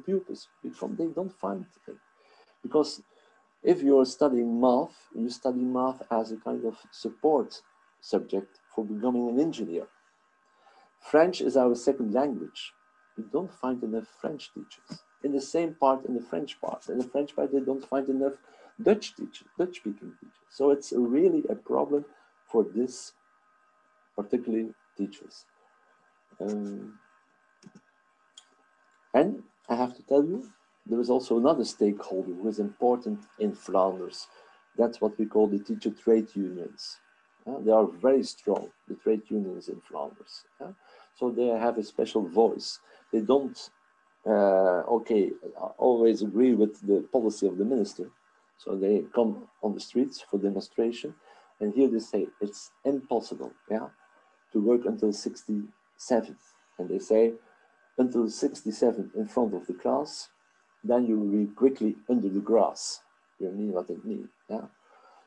S3: pupils because they don't find it. Because if you're studying math, you study math as a kind of support subject for becoming an engineer. French is our second language. We don't find enough French teachers. In the same part, in the French part. In the French part, they don't find enough Dutch teachers, Dutch-speaking teachers. So it's really a problem for this, particularly teachers. And I have to tell you there is also another stakeholder who is important in Flanders. That's what we call the teacher trade unions. They are very strong, the trade unions in Flanders. So they have a special voice. They don't, always agree with the policy of the minister. So they come on the streets for demonstration. And here they say, it's impossible, to work until 67. And they say, until 67 in front of the class, then you will be quickly under the grass. You mean what it means,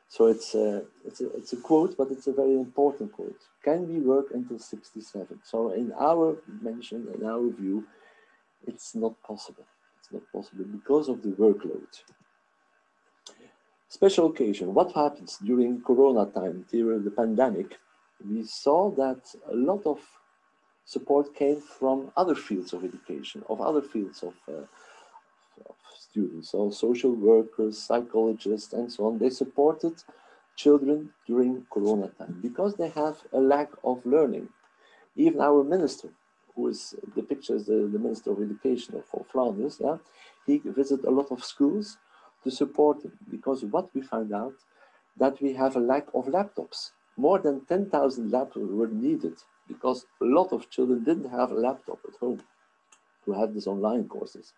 S3: So it's a quote, but it's a very important quote. Can we work until 67? So in our mention, in our view, it's not possible. It's not possible because of the workload. Special occasion. What happens during Corona time, during the pandemic? We saw that a lot of support came from other fields of education, of other fields of students, so social workers, psychologists, and so on. They supported children during Corona time because they have a lack of learning. Even our minister, who is the picture is the Minister of Education for Flanders, he visited a lot of schools to support them because what we found out that we have a lack of laptops. More than 10,000 laptops were needed because a lot of children didn't have a laptop at home to have these online courses.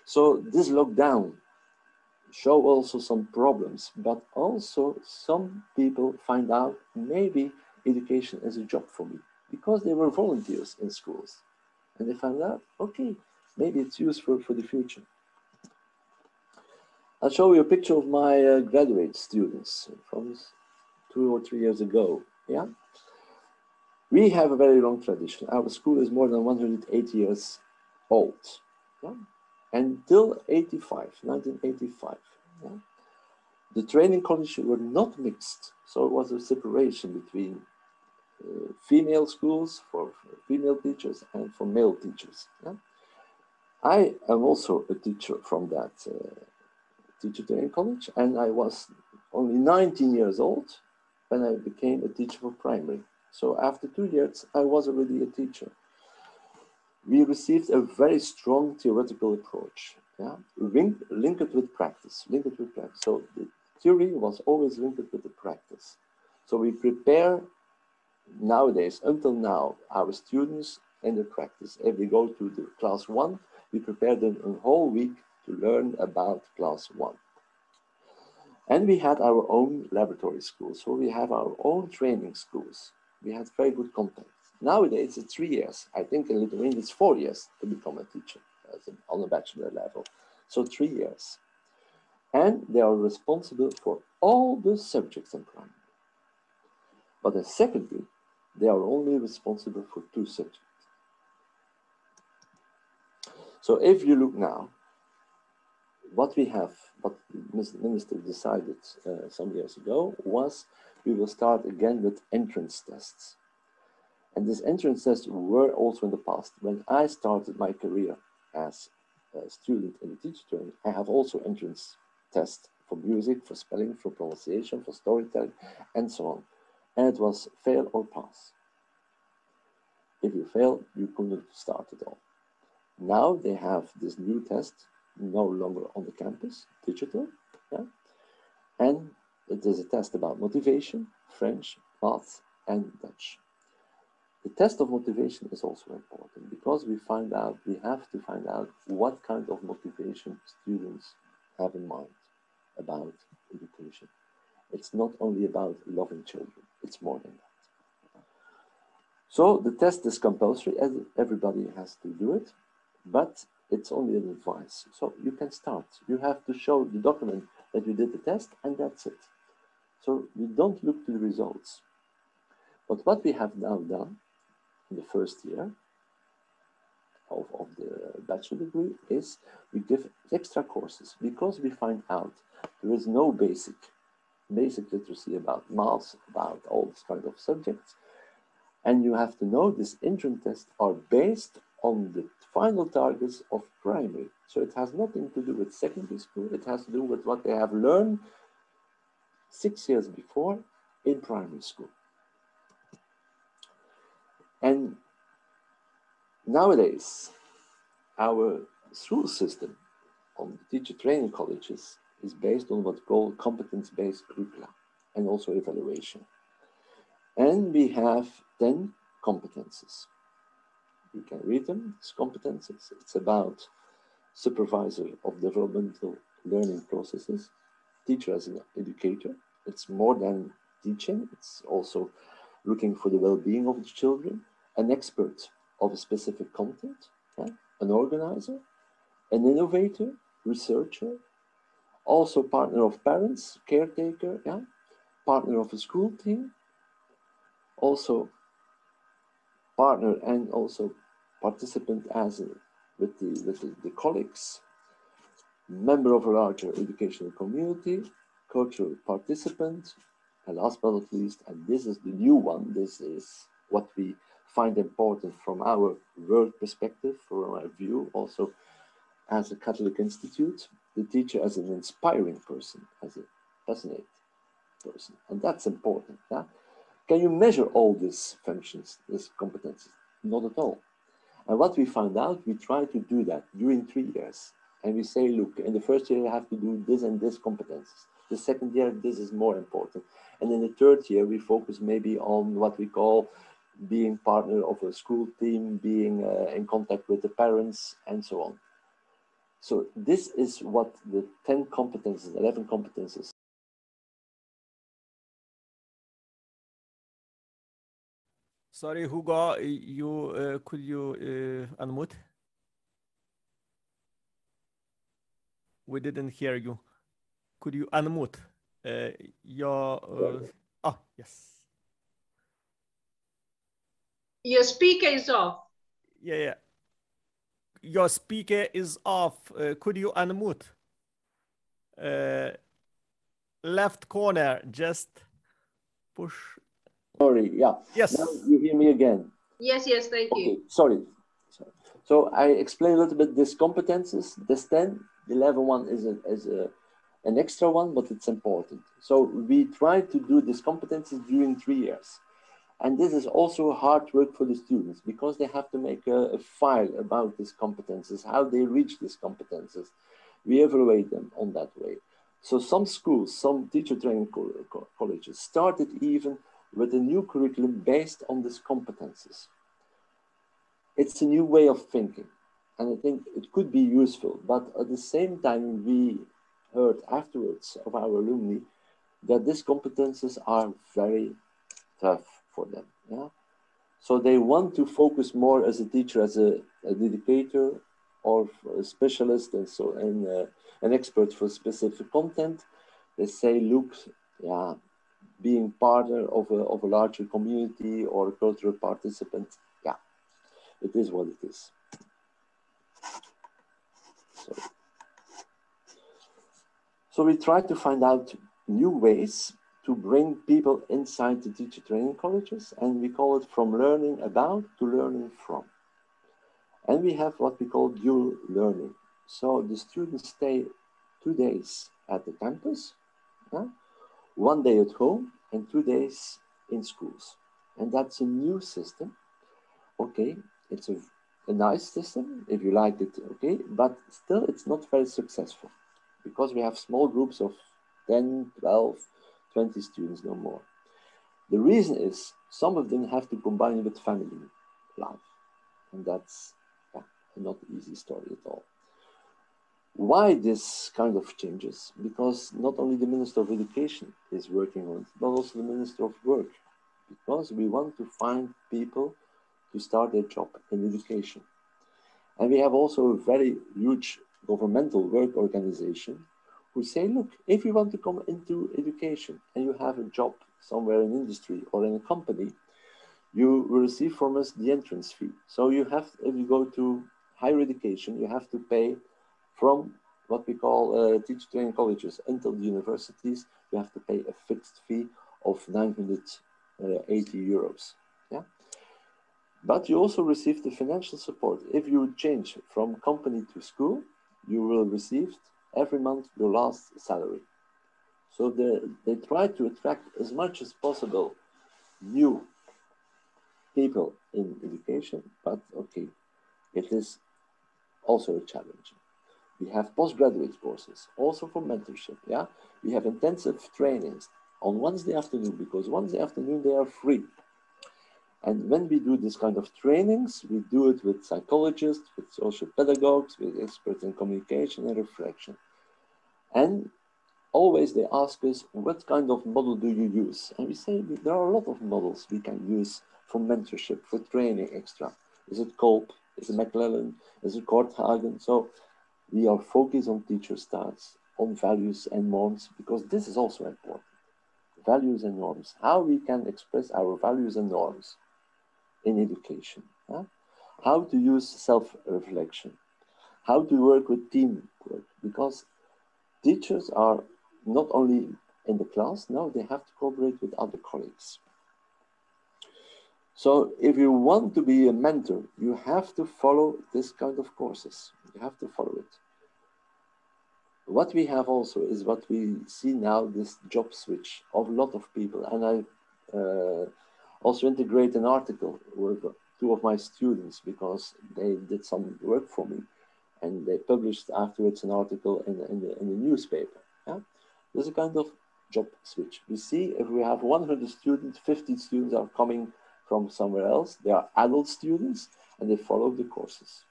S3: So this lockdown showed also some problems, but also some people find out maybe education is a job for me because they were volunteers in schools. And they found out, okay, maybe it's useful for the future. I'll show you a picture of my graduate students from 2 or 3 years ago. We have a very long tradition. Our school is more than 108 years old. Until 1985. The training colleges were not mixed. So it was a separation between female schools for female teachers and for male teachers. I am also a teacher from that teacher training college, and I was only 19 years old when I became a teacher for primary. So after 2 years, I was already a teacher. We received a very strong theoretical approach, linked it with practice, So the theory was always linked with the practice. So we prepare nowadays, until now, our students in the practice. If they go to the class 1, we prepare them a whole week to learn about class 1. And we had our own laboratory schools, so we have our own training schools. We had very good contact. Nowadays, it's 3 years. I think in Lithuania, it's 4 years to become a teacher on a bachelor level. So 3 years. And they are responsible for all the subjects in primary. But in secondary, they are only responsible for 2 subjects. So if you look now, what we have, what the minister decided some years ago was we will start again with entrance tests. And these entrance tests were also in the past. When I started my career as a student in the teacher training, I have also entrance tests for music, for spelling, for pronunciation, for storytelling, and so on. And it was fail or pass. If you fail, you couldn't start at all. Now they have this new test, no longer on the campus, digital, and it is a test about motivation, French, math, and Dutch. The test of motivation is also important because we have to find out what kind of motivation students have in mind about education. It's not only about loving children, it's more than that. So the test is compulsory, everybody has to do it, but it's only an advice. So you can start. You have to show the document that you did the test, and that's it. So you don't look to the results. But what we have now done in the first year of the bachelor degree is we give extra courses because we find out there is no basic literacy about maths, about all this kind of subjects. And you have to know these entrance tests are based on the final targets of primary. So it has nothing to do with secondary school. It has to do with what they have learned 6 years before in primary school. And nowadays, our school system on the teacher training colleges is based on what's called competence-based curricula and also evaluation. And we have 10 competences. You can read them, these competences. It's about supervisor of developmental learning processes, teacher as an educator. It's more than teaching, it's also looking for the well-being of the children, an expert of a specific content, yeah? An organizer, an innovator, researcher, also partner of parents, caretaker, yeah? Partner of a school team, also partner and also participant as with the colleagues, member of a larger educational community, cultural participant, and last but not least, and this is the new one, this is what we find important from our work perspective, from our view, also as a Catholic Institute, the teacher as an inspiring person, as a passionate person, and that's important. Yeah? Can you measure all these functions, these competencies? Not at all. And what we found out, we try to do that during 3 years. And we say, look, in the first year, you have to do this and this competences. The second year, this is more important. And in the third year, we focus maybe on what we call being partner of a school team, being in contact with the parents, and so on. So this is what the 10 competences, 11 competences.
S1: Sorry, Hugo, you could you unmute? We didn't hear you. Could you unmute your? Oh, yes.
S4: Your speaker is off.
S1: Yeah. Your speaker is off. Could you unmute? Left corner, just push.
S3: Sorry, yeah.
S1: Yes.
S3: Now you hear me again.
S4: Yes, thank you.
S3: Sorry. So I explained a little bit these competences. This 10, the 11 one is an extra one, but it's important. So we try to do these competences during 3 years. And this is also hard work for the students because they have to make a file about these competences, how they reach these competences. We evaluate them on that way. So some schools, some teacher training colleges started even with a new curriculum based on these competences. It's a new way of thinking, and I think it could be useful, but at the same time, we heard afterwards of our alumni that these competences are very tough for them. Yeah? So they want to focus more as a teacher, as an educator, or a specialist, and so an expert for specific content. They say, look, yeah, being partner of a larger community or a cultural participant, yeah, it is what it is. So we try to find out new ways to bring people inside the teacher training colleges, and we call it from learning about to learning from. And we have what we call dual learning. So the students stay 2 days at the campus, 1 day at home, and 2 days in schools. And that's a new system. Okay, it's a nice system, if you like it, okay, but still it's not very successful because we have small groups of 10, 12, 20 students, no more. The reason is some of them have to combine with family life, and that's not an easy story at all. Why this kind of changes? Because not only the Minister of Education is working on it, but also the Minister of Work, because we want to find people to start their job in education. And we have also a very huge governmental work organization who say, look, if you want to come into education and you have a job somewhere in industry or in a company, you will receive from us the entrance fee. So you have, if you go to higher education, you have to pay from what we call teacher training colleges until the universities, you have to pay a fixed fee of 980 euros. Yeah? But you also receive the financial support. If you change from company to school, you will receive every month your last salary. So they try to attract as much as possible new people in education, but okay, it is also a challenge. We have postgraduate courses, also for mentorship. Yeah, we have intensive trainings on Wednesday afternoon, because Wednesday afternoon they are free. And when we do this kind of trainings, we do it with psychologists, with social pedagogues, with experts in communication and reflection. And always they ask us, what kind of model do you use? And we say, there are a lot of models we can use for mentorship, for training extra. Is it Kolb? Is it McClellan? Is it Korthagen? So we are focused on teacher styles, on values and norms, because this is also important. Values and norms, how we can express our values and norms in education. Huh? How to use self-reflection, how to work with teamwork, because teachers are not only in the class, now they have to cooperate with other colleagues. So if you want to be a mentor, you have to follow this kind of courses. You have to follow it. What we have also is what we see now, this job switch of a lot of people. And I also integrate an article with two of my students, because they did some work for me. And they published afterwards an article in the newspaper. Yeah? There's a kind of job switch. We see if we have 100 students, 50 students are coming from somewhere else. They are adult students and they follow the courses.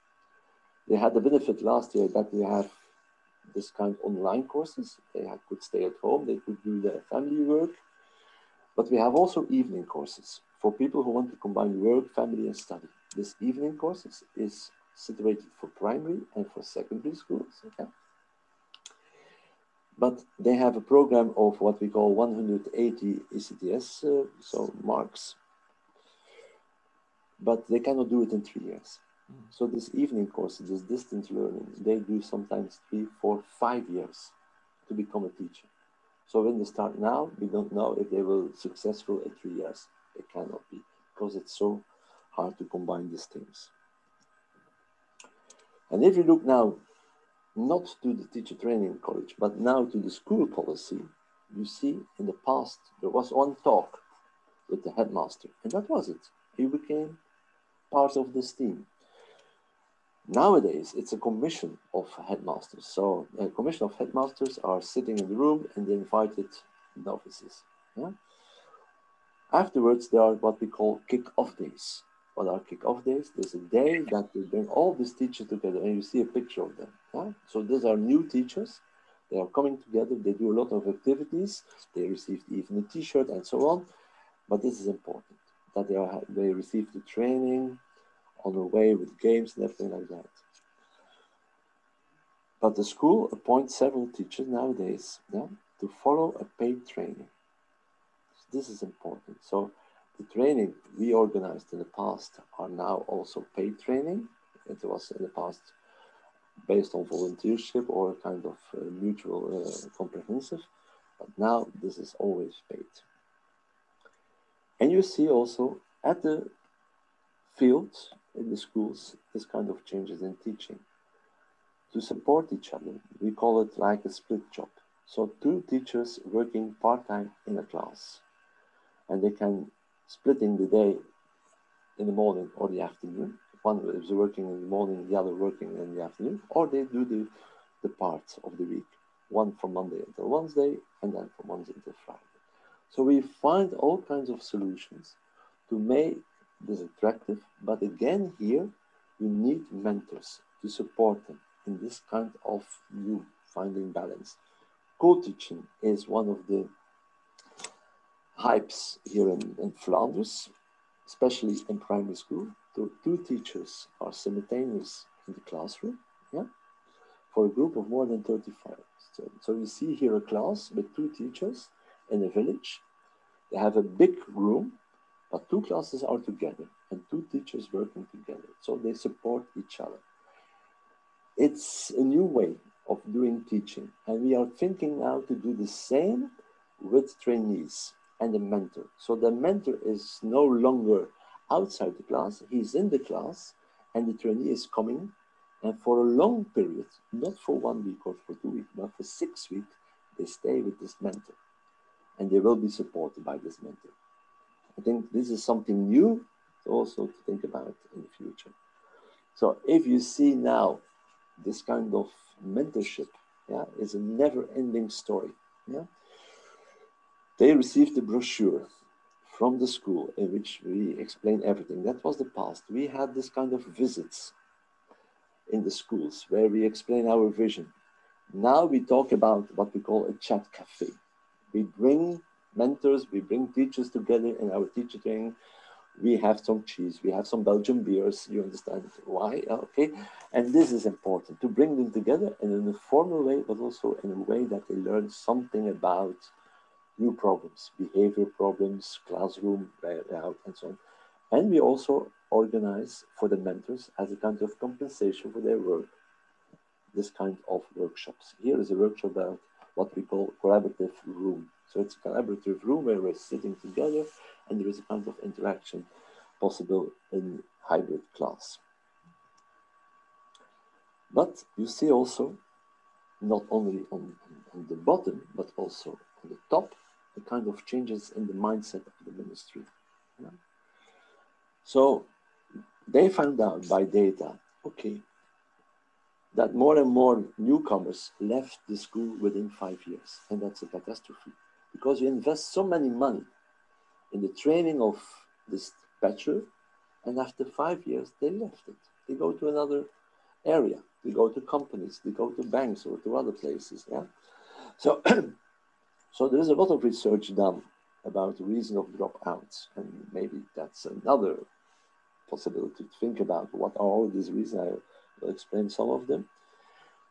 S3: They had the benefit last year that we have this kind of online courses. They could stay at home, they could do their family work. But we have also evening courses for people who want to combine work, family, and study. This evening courses is situated for primary and for secondary schools. Okay? But they have a program of what we call 180 ECTS, so marks. But they cannot do it in 3 years. So this evening course, this distance learning, they do sometimes 3, 4, 5 years to become a teacher. So when they start now, we don't know if they will be successful in 3 years. They cannot be, because it's so hard to combine these things. And if you look now, not to the teacher training college, but now to the school policy, you see in the past, there was one talk with the headmaster, and that was it. He became part of this team. Nowadays, it's a commission of headmasters. So a commission of headmasters are sitting in the room and they invited novices. Yeah? Afterwards, there are what we call kick-off days. What are kick-off days? There's a day that we bring all these teachers together and you see a picture of them. Yeah? So these are new teachers. They are coming together. They do a lot of activities. They received even a t-shirt and so on. But this is important, that they receive the training on the way with games and everything like that. But the school appoints several teachers nowadays, yeah, to follow a paid training. This is important. So the training we organized in the past are now also paid training. It was in the past based on volunteership or kind of mutual comprehensive, but now this is always paid. And you see also at the field in the schools, this kind of changes in teaching. To support each other, we call it like a split job. So 2 teachers working part-time in a class, and they can splitting the day in the morning or the afternoon. One is working in the morning, the other working in the afternoon, or they do the parts of the week, one from Monday until Wednesday, and then from Wednesday until Friday. So we find all kinds of solutions to make this attractive, but again here, you need mentors to support them in this kind of new finding balance. Co-teaching is one of the hypes here in Flanders, especially in primary school. 2 teachers are simultaneous in the classroom, yeah, for a group of more than 35. So you see here a class with 2 teachers in a village. They have a big room, but 2 classes are together and 2 teachers working together. So they support each other. It's a new way of doing teaching. And we are thinking now to do the same with trainees and the mentor. So the mentor is no longer outside the class, he's in the class, and the trainee is coming. And for a long period, not for 1 week or for 2 weeks, but for 6 weeks, they stay with this mentor. And they will be supported by this mentor. I think this is something new also to think about in the future. So if you see now this kind of mentorship, yeah, is a never-ending story. Yeah, they received a brochure from the school in which we explain everything. That was the past. We had this kind of visits in the schools where we explain our vision. Now we talk about what we call a chat cafe. We bring mentors, we bring teachers together in our teacher training. We have some cheese, we have some Belgian beers, you understand why, okay? And this is important, to bring them together in a formal way, but also in a way that they learn something about new problems, behavior problems, classroom layout, and so on. And we also organize for the mentors as a kind of compensation for their work, this kind of workshops. Here is a workshop about what we call collaborative room. So it's a collaborative room where we're sitting together and there is a kind of interaction possible in hybrid class. But you see also, not only on the bottom, but also on the top, the kind of changes in the mindset of the ministry. Yeah? So they found out by data, okay, that more and more newcomers left the school within 5 years. And that's a catastrophe because you invest so many money in the training of this bachelor, and after 5 years, they left it. They go to another area. They go to companies, they go to banks or to other places. Yeah. So, so there is a lot of research done about the reason of dropouts, and maybe that's another possibility to think about. What are all these reasons? I will explain some of them.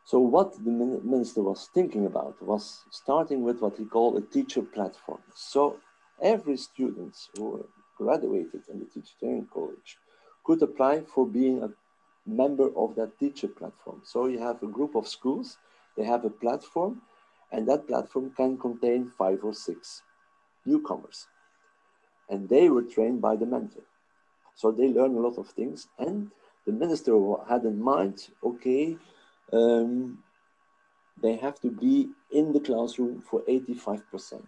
S3: So what the minister was thinking about was starting with what he called a teacher platform. So every student who graduated in the teacher training college could apply for being a member of that teacher platform. So you have a group of schools, they have a platform, and that platform can contain 5 or 6 newcomers. And they were trained by the mentor. So they learn a lot of things, and the minister had in mind, okay, they have to be in the classroom for 85%.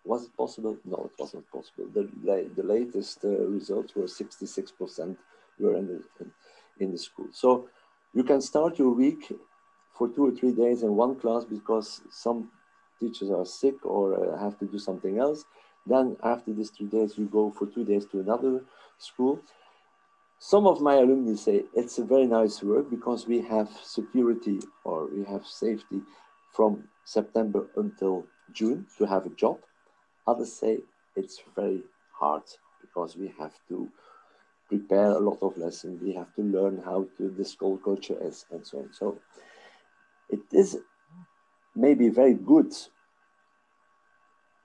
S3: Was it possible? No, it wasn't possible. The latest results were 66% were in the school. So you can start your week for 2 or 3 days in one class because some teachers are sick or have to do something else. Then after these 3 days, you go for 2 days to another school. Some of my alumni say it's a very nice work because we have security or we have safety from September until June to have a job. Others say it's very hard because we have to prepare a lot of lessons. We have to learn how the school culture is and so on. So it is maybe very good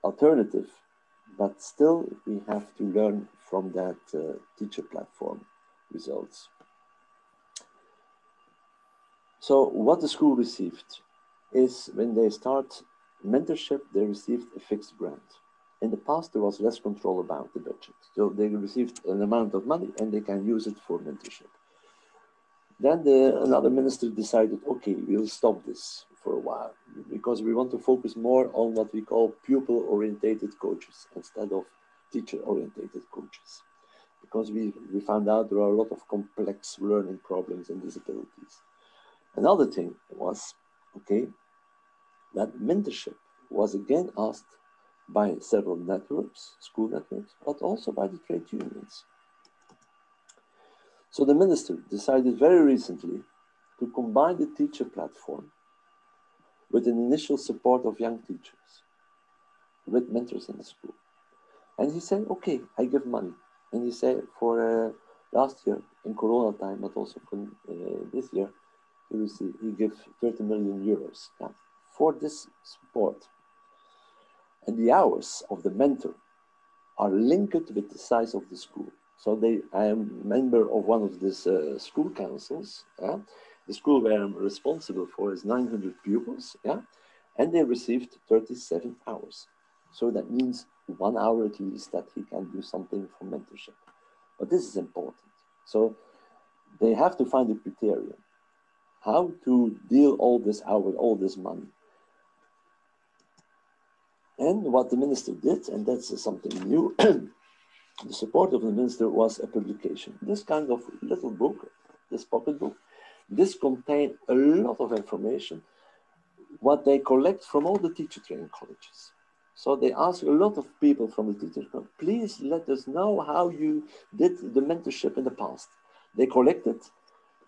S3: alternative, but still we have to learn from that teacher platform results. So what the school received is when they start mentorship, they received a fixed grant. In the past, there was less control about the budget. So they received an amount of money and they can use it for mentorship. Then another minister decided, okay, we'll stop this for a while because we want to focus more on what we call pupil-orientated coaches instead of teacher-orientated coaches. Because we found out there are a lot of complex learning problems and disabilities. Another thing was, okay, that mentorship was again asked by several networks, school networks, but also by the trade unions. So the minister decided very recently to combine the teacher platform with an initial support of young teachers, with mentors in the school. And he said, okay, I give money. And he said for last year, in Corona time, but also for this year, he gave 30 million euros for this support. And the hours of the mentor are linked with the size of the school. So I am a member of one of these school councils. Yeah? The school where I'm responsible for is 900 pupils, yeah? And they received 37 hours. So that means 1 hour at least that he can do something for mentorship. But this is important. So they have to find a criterion. How to deal all this out with all this money. And what the minister did, and that's something new, the support of the minister was a publication. This kind of little book, this pocket book, This contains a lot of information, what they collect from all the teacher training colleges. So they ask a lot of people from the teacher college, please let us know how you did the mentorship in the past. They collect it,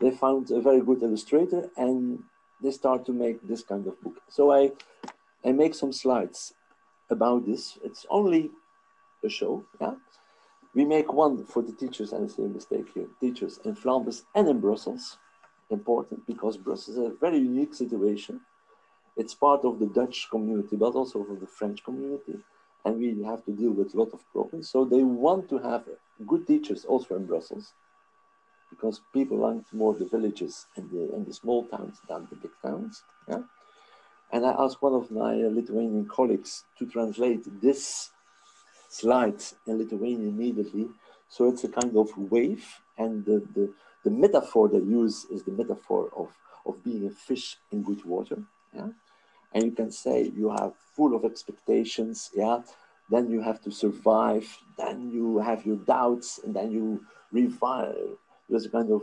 S3: they found a very good illustrator, and they start to make this kind of book. So I make some slides about this. It's only a show, yeah? We make one for the teachers, and it's a mistake here, teachers in Flanders and in Brussels. Important, because Brussels is a very unique situation. It's part of the Dutch community, but also of the French community. And we have to deal with a lot of problems. So they want to have good teachers also in Brussels, because people want more the villages and the small towns than the big towns. Yeah? And I asked one of my Lithuanian colleagues to translate this slide in Lithuanian immediately. So it's a kind of wave, and the metaphor they use is the metaphor of being a fish in good water. Yeah? And you can say you have full of expectations, yeah? Then you have to survive, then you have your doubts, and then you revive. There's a kind of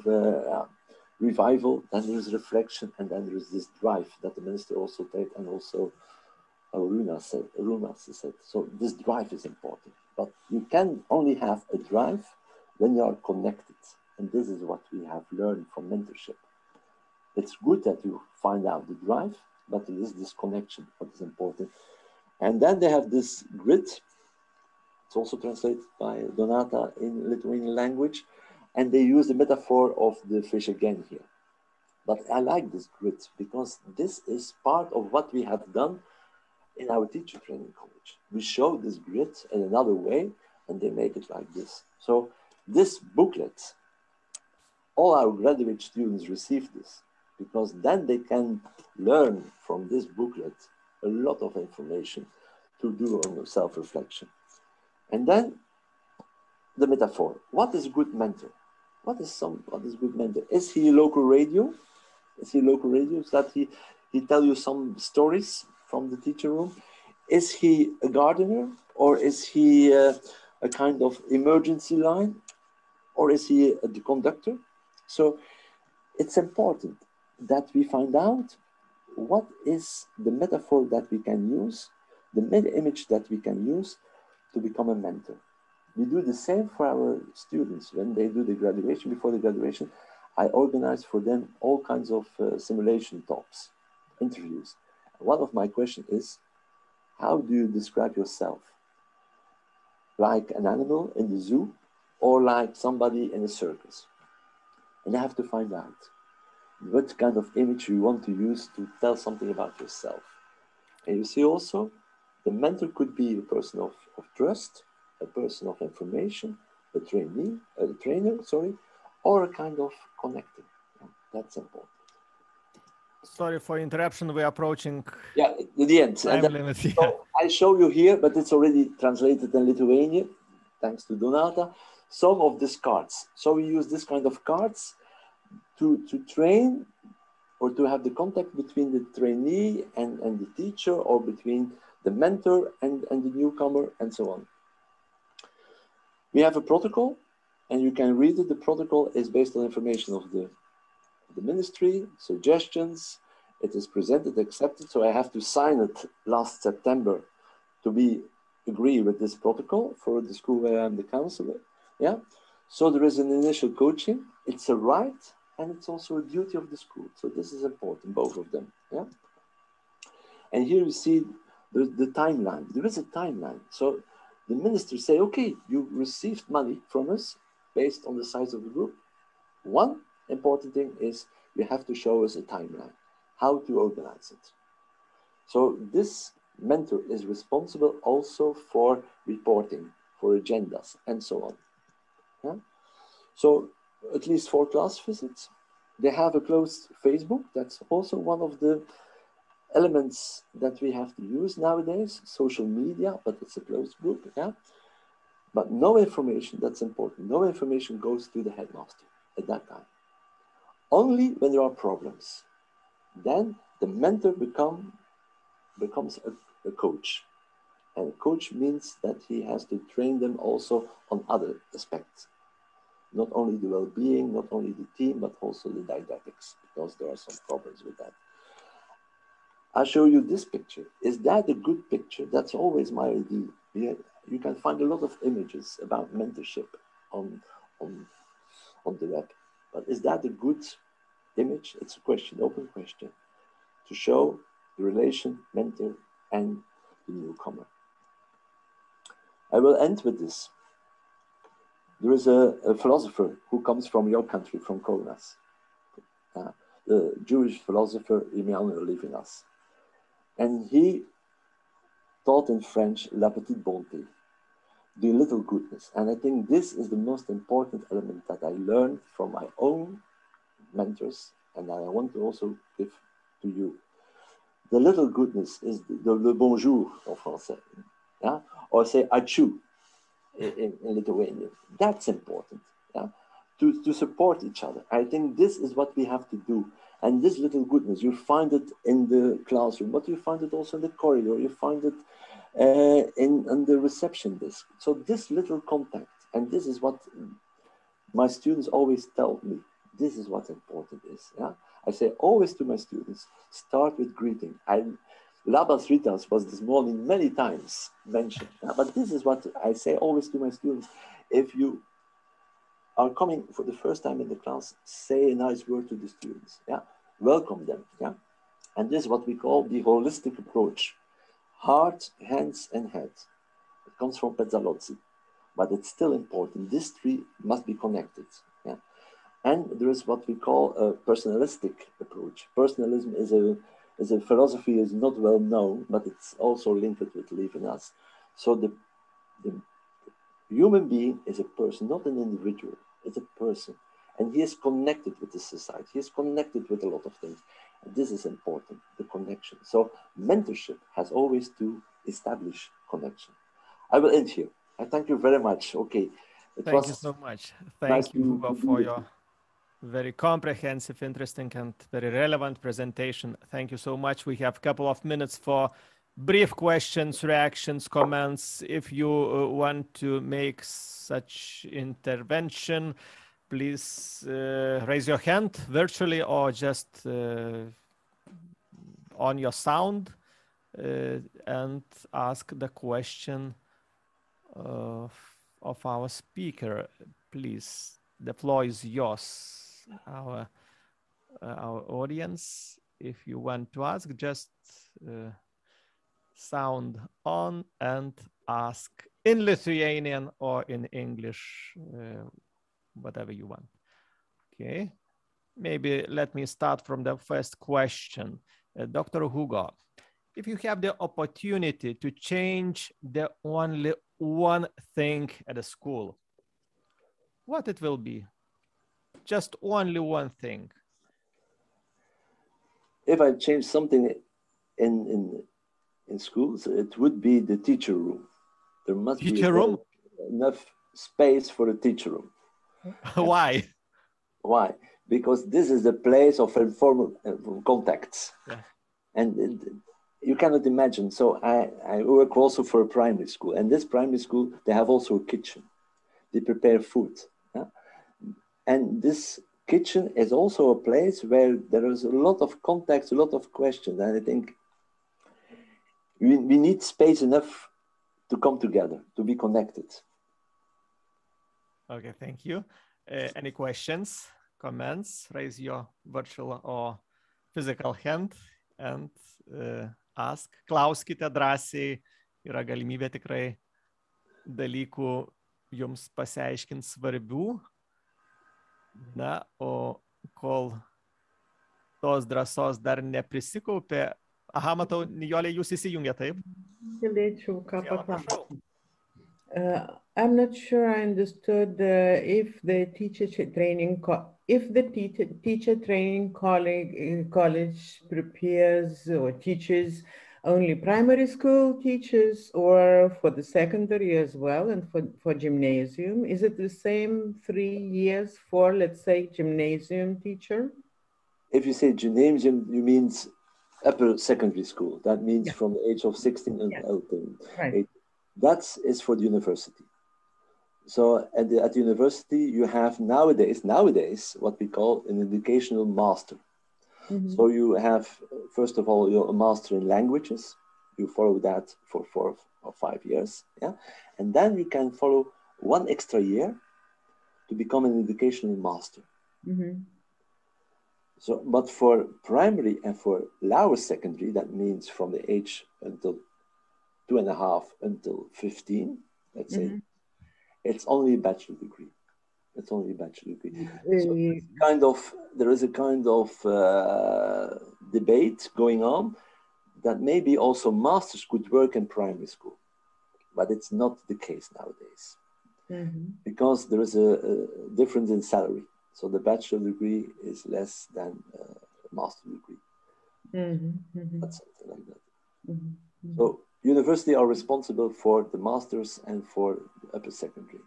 S3: revival, then there's reflection, and then there's this drive that the minister also did, and also Runa said. So this drive is important, but you can only have a drive when you are connected. And this is what we have learned from mentorship. It's good that you find out the drive, but it is this connection what is important. And then they have this grid. It's also translated by Donata in Lithuanian language. And they use the metaphor of the fish again here. But I like this grid because this is part of what we have done in our teacher training college. We show this grid in another way, and they make it like this. So this booklet, all our graduate students receive this, because then they can learn from this booklet a lot of information to do on self-reflection. And then the metaphor. What is a good mentor? What is good mentor? Is he local radio? Is he local radio? So that he tell you some stories from the teacher room? Is he a gardener? Or is he a kind of emergency line? Or is he the conductor? So it's important that we find out what is the metaphor that we can use, the image that we can use to become a mentor. We do the same for our students. When they do the graduation, before the graduation, I organize for them all kinds of simulation talks, interviews. One of my questions is, how do you describe yourself? Like an animal in the zoo, or like somebody in a circus? And you have to find out what kind of image you want to use to tell something about yourself. And you see also, the mentor could be a person of trust, a person of information, a trainer, or a kind of connector. Yeah, that's important.
S1: Sorry for interruption, we're approaching
S3: the end.
S1: Time limit.
S3: So I show you here, but it's already translated in Lithuanian, thanks to Donata, some of these cards. So we use this kind of cards to train, or to have the contact between the trainee and the teacher, or between the mentor and the newcomer, and so on. We have a protocol, and you can read it. The protocol is based on information of the ministry, suggestions. It is presented, accepted. So I have to sign it last September to agree with this protocol for the school where I'm the counselor. Yeah. So there is an initial coaching. It's a right, and it's also a duty of the school. So this is important, both of them. Yeah. And here you see the timeline. There is a timeline. So the minister say, okay, you received money from us based on the size of the group. One important thing is you have to show us a timeline, how to organize it. So this mentor is responsible also for reporting, for agendas, and so on. Yeah? So at least 4 class visits. They have a closed Facebook. That's also one of the elements that we have to use nowadays, social media, but it's a closed group, yeah? But no information, that's important, no information goes to the headmaster at that time. Only when there are problems. Then the mentor becomes a coach. And a coach means that he has to train them also on other aspects. not only the well-being, not only the team, but also the didactics, because there are some problems with that. I'll show you this picture. Is that a good picture? That's always my idea. Yeah, you can find a lot of images about mentorship on the web. But is that a good image? It's a question, open question, to show the relation, mentor, and the newcomer. I will end with this. There is a philosopher who comes from your country, from Kaunas, the Jewish philosopher Emmanuel Levinas. And he taught in French, la petite bonté, the little goodness. And I think this is the most important element that I learned from my own mentors, and I want to also give to you. The little goodness is the bonjour en français, yeah? Or say achou in Lithuanian. That's important, yeah? To support each other. I think this is what we have to do. And this little goodness, you find it in the classroom, but you find it also in the corridor, you find it in the reception desk. So this little contact, and this is what my students always tell me, this is what important is. Yeah? I say always to my students, start with greeting. Labas rytas was this morning many times mentioned, yeah? But this is what I say always to my students. If you are coming for the first time in the class, say a nice word to the students, yeah? Welcome them, yeah? And this is what we call the holistic approach. Heart, hands, and head. It comes from Pestalozzi, but it's still important. These three must be connected, yeah? And there is what we call a personalistic approach. Personalism is a philosophy, is not well known, but it's also linked with Levinas. So the human being is a person, not an individual, it's a person. And he is connected with the society, he is connected with a lot of things. And this is important, the connection. So mentorship has always to establish connection. I will end here. I thank you very much. Okay.
S1: Thank you so much. Thank you, Hugo, for your very comprehensive, interesting, and very relevant presentation. Thank you so much. We have a couple of minutes for brief questions, reactions, comments. If you want to make such intervention, please raise your hand virtually or just on your sound and ask the question of our speaker. Please, the floor is yours. Our audience, if you want to ask, just sound on and ask in Lithuanian or in English, whatever you want. Okay, maybe let me start from the first question. Dr. Hugo, if you have the opportunity to change the only one thing at a school, what it will be? Just only one thing.
S3: If I change something in schools, it would be the teacher room. There must be enough space for the teacher room.
S1: Why?
S3: Why? Because this is the place of informal contacts. Yeah. And you cannot imagine. So I work also for a primary school. And this primary school, they have also a kitchen. They prepare food. Yeah? And this kitchen is also a place where there is a lot of contacts, a lot of questions. And I think we need space enough to come together, to be connected.
S1: Okay, thank you. Any questions, comments? Raise your virtual or physical hand and ask. Klauskite drąsiai, yra galimybė tikrai dalykų jums pasiaiškinti svarbių. Na, o kol tos drąsos dar neprisikaupė, aha, matau, Nijolė, jūs įsijungė, taip?
S5: Galėčiau ką paklausti. I'm not sure I understood if the teacher training college prepares or teaches only primary school teachers or for the secondary as well and for gymnasium. Is it the same 3 years for, let's say, gymnasium teacher?
S3: If you say gymnasium, you mean upper secondary school. That means from the age of 16 and 18.
S5: Right.
S3: That is for the university. So at the university, you have nowadays what we call an educational master. So you have, first of all, you're a master in languages. You follow that for 4 or 5 years, yeah, and then you can follow 1 extra year to become an educational master. So, but for primary and for lower secondary, that means from the age until 2.5 until 15, let's say, it's only a bachelor degree. It's only a bachelor degree. So there is a kind of debate going on that maybe also masters could work in primary school, but it's not the case nowadays because there is a difference in salary. So the bachelor degree is less than a master degree. That's something like that. So university are responsible for the masters and for the upper secondary.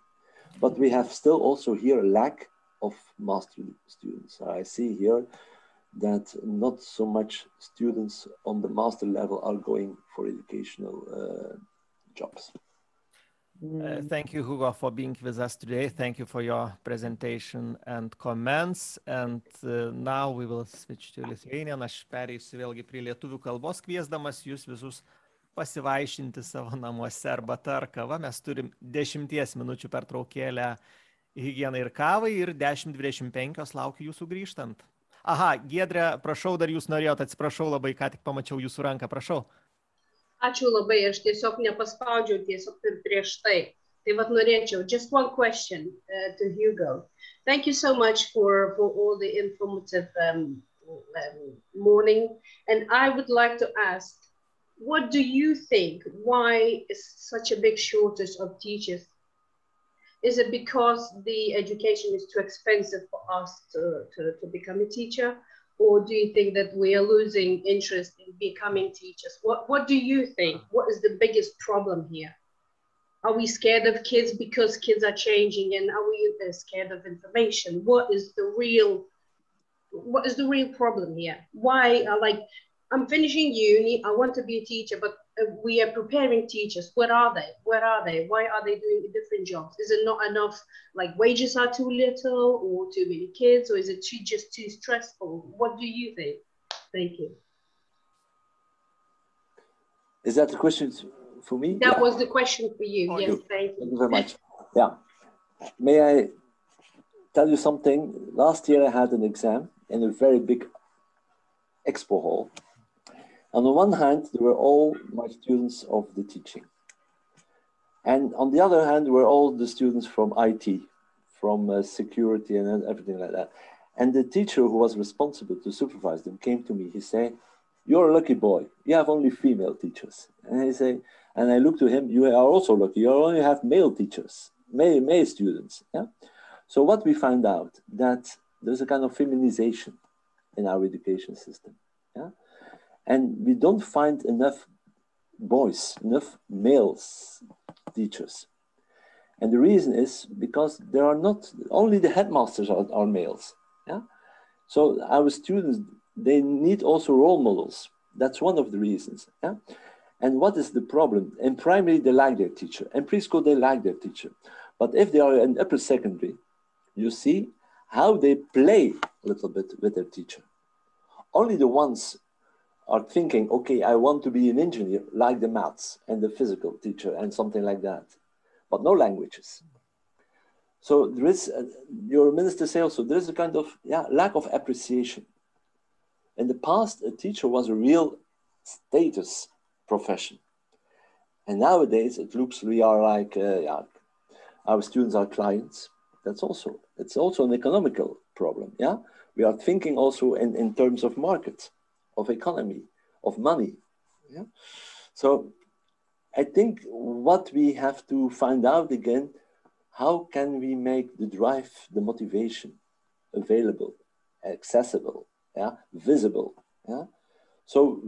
S3: But we have still also here a lack of master students. I see here that not so much students on the master level are going for educational jobs.
S1: Thank you, Hugo, for being with us today. Thank you for your presentation and comments. And now we will switch to Lithuanian. Aš pereisiu vėlgi prie lietuvių kalbos, kviesdamas jūs visus pasivaišinti savo namuose arbata ar kava. Mes turim 10 minučių pertraukėlę higienai ir kavai ir 10:25 laukiu jūsų grįžtant. Aha, Giedre, prašau, dar jūs norėjot, atsiprašau labai, ką tik pamačiau jūsų ranką, prašau.
S4: Ačiū labai, aš tiesiog nepaspaudžiau tiesiog prieš tai. Tai vat norėčiau, just one question to Hugo. Thank you so much for all the informative morning. And I would like to ask, what do you think? Why is such a big shortage of teachers? Is it because the education is too expensive for us to become a teacher? Or do you think that we are losing interest in becoming teachers? What do you think? What is the biggest problem here? Are we scared of kids because kids are changing, and are we scared of information? What is the real problem here? Why I'm finishing uni, I want to be a teacher, but we are preparing teachers. Where are they? Why are they doing different jobs? Is it not enough, wages are too little or too many kids, or is it just too stressful? What do you think? Thank you.
S3: Is that the question for me?
S4: That was the question for you. Oh, yes, thank you.
S3: Thank you very much. Yeah. May I tell you something? Last year I had an exam in a very big expo hall. On the one hand, there were all my students of the teaching. And on the other hand, there were all the students from IT, from security and everything like that. And the teacher who was responsible to supervise them came to me. He said, "You're a lucky boy. You have only female teachers." And I looked to him, "You are also lucky. You only have male teachers, male students." Yeah? So what we found out, that there's a kind of feminization in our education system. Yeah? And we don't find enough boys, enough males teachers. And the reason is because there are not, only the headmasters are males. Yeah? So our students, they need also role models. That's one of the reasons. Yeah? And what is the problem? In primary, they like their teacher. In preschool, they like their teacher. But if they are in upper secondary, you see how they play a little bit with their teacher. Only the ones are thinking, okay, I want to be an engineer, like the maths and the physical teacher and something like that, but no languages. So there is, your minister said also, there is a kind of lack of appreciation. In the past, a teacher was a real status profession. And nowadays it looks we are like, our students are clients. It's also an economical problem, yeah? We are thinking also in terms of market, of economy, of money. Yeah? So I think what we have to find out again, how can we make the drive, the motivation available, accessible, visible. Yeah? So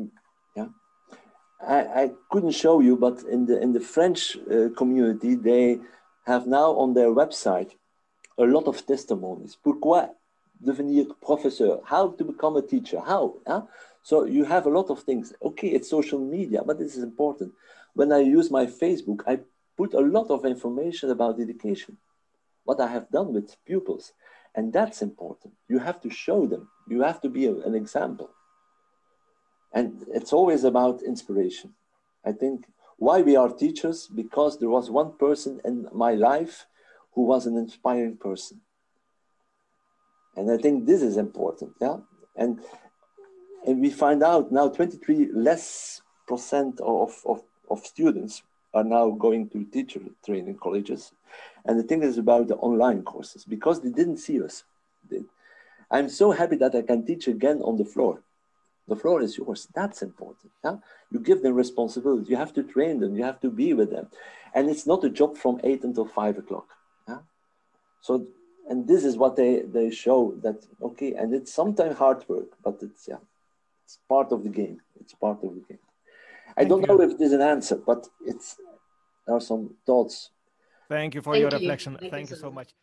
S3: I couldn't show you, but in the French community, they have now on their website a lot of testimonies. Pourquoi devenir professeur? How to become a teacher? How? Yeah? So you have a lot of things. Okay, it's social media, but this is important. When I use my Facebook, I put a lot of information about education, what I have done with pupils. And that's important. You have to show them. You have to be an example. And it's always about inspiration. I think why we are teachers, because there was one person in my life who was an inspiring person. And I think this is important, yeah? And we find out now 23% less of students are now going to teacher training colleges. And the thing is about the online courses, because they didn't see us. I'm so happy that I can teach again on the floor. The floor is yours. That's important. Yeah? You give them responsibility. You have to train them. You have to be with them. And it's not a job from 8 until 5 o'clock. Yeah? So, and this is what they show that, okay, and it's sometimes hard work, but it's, yeah, it's part of the game. It's part of the game. I don't know if there's an answer, but there are some thoughts.
S1: Thank you for your reflection. Thank you so much.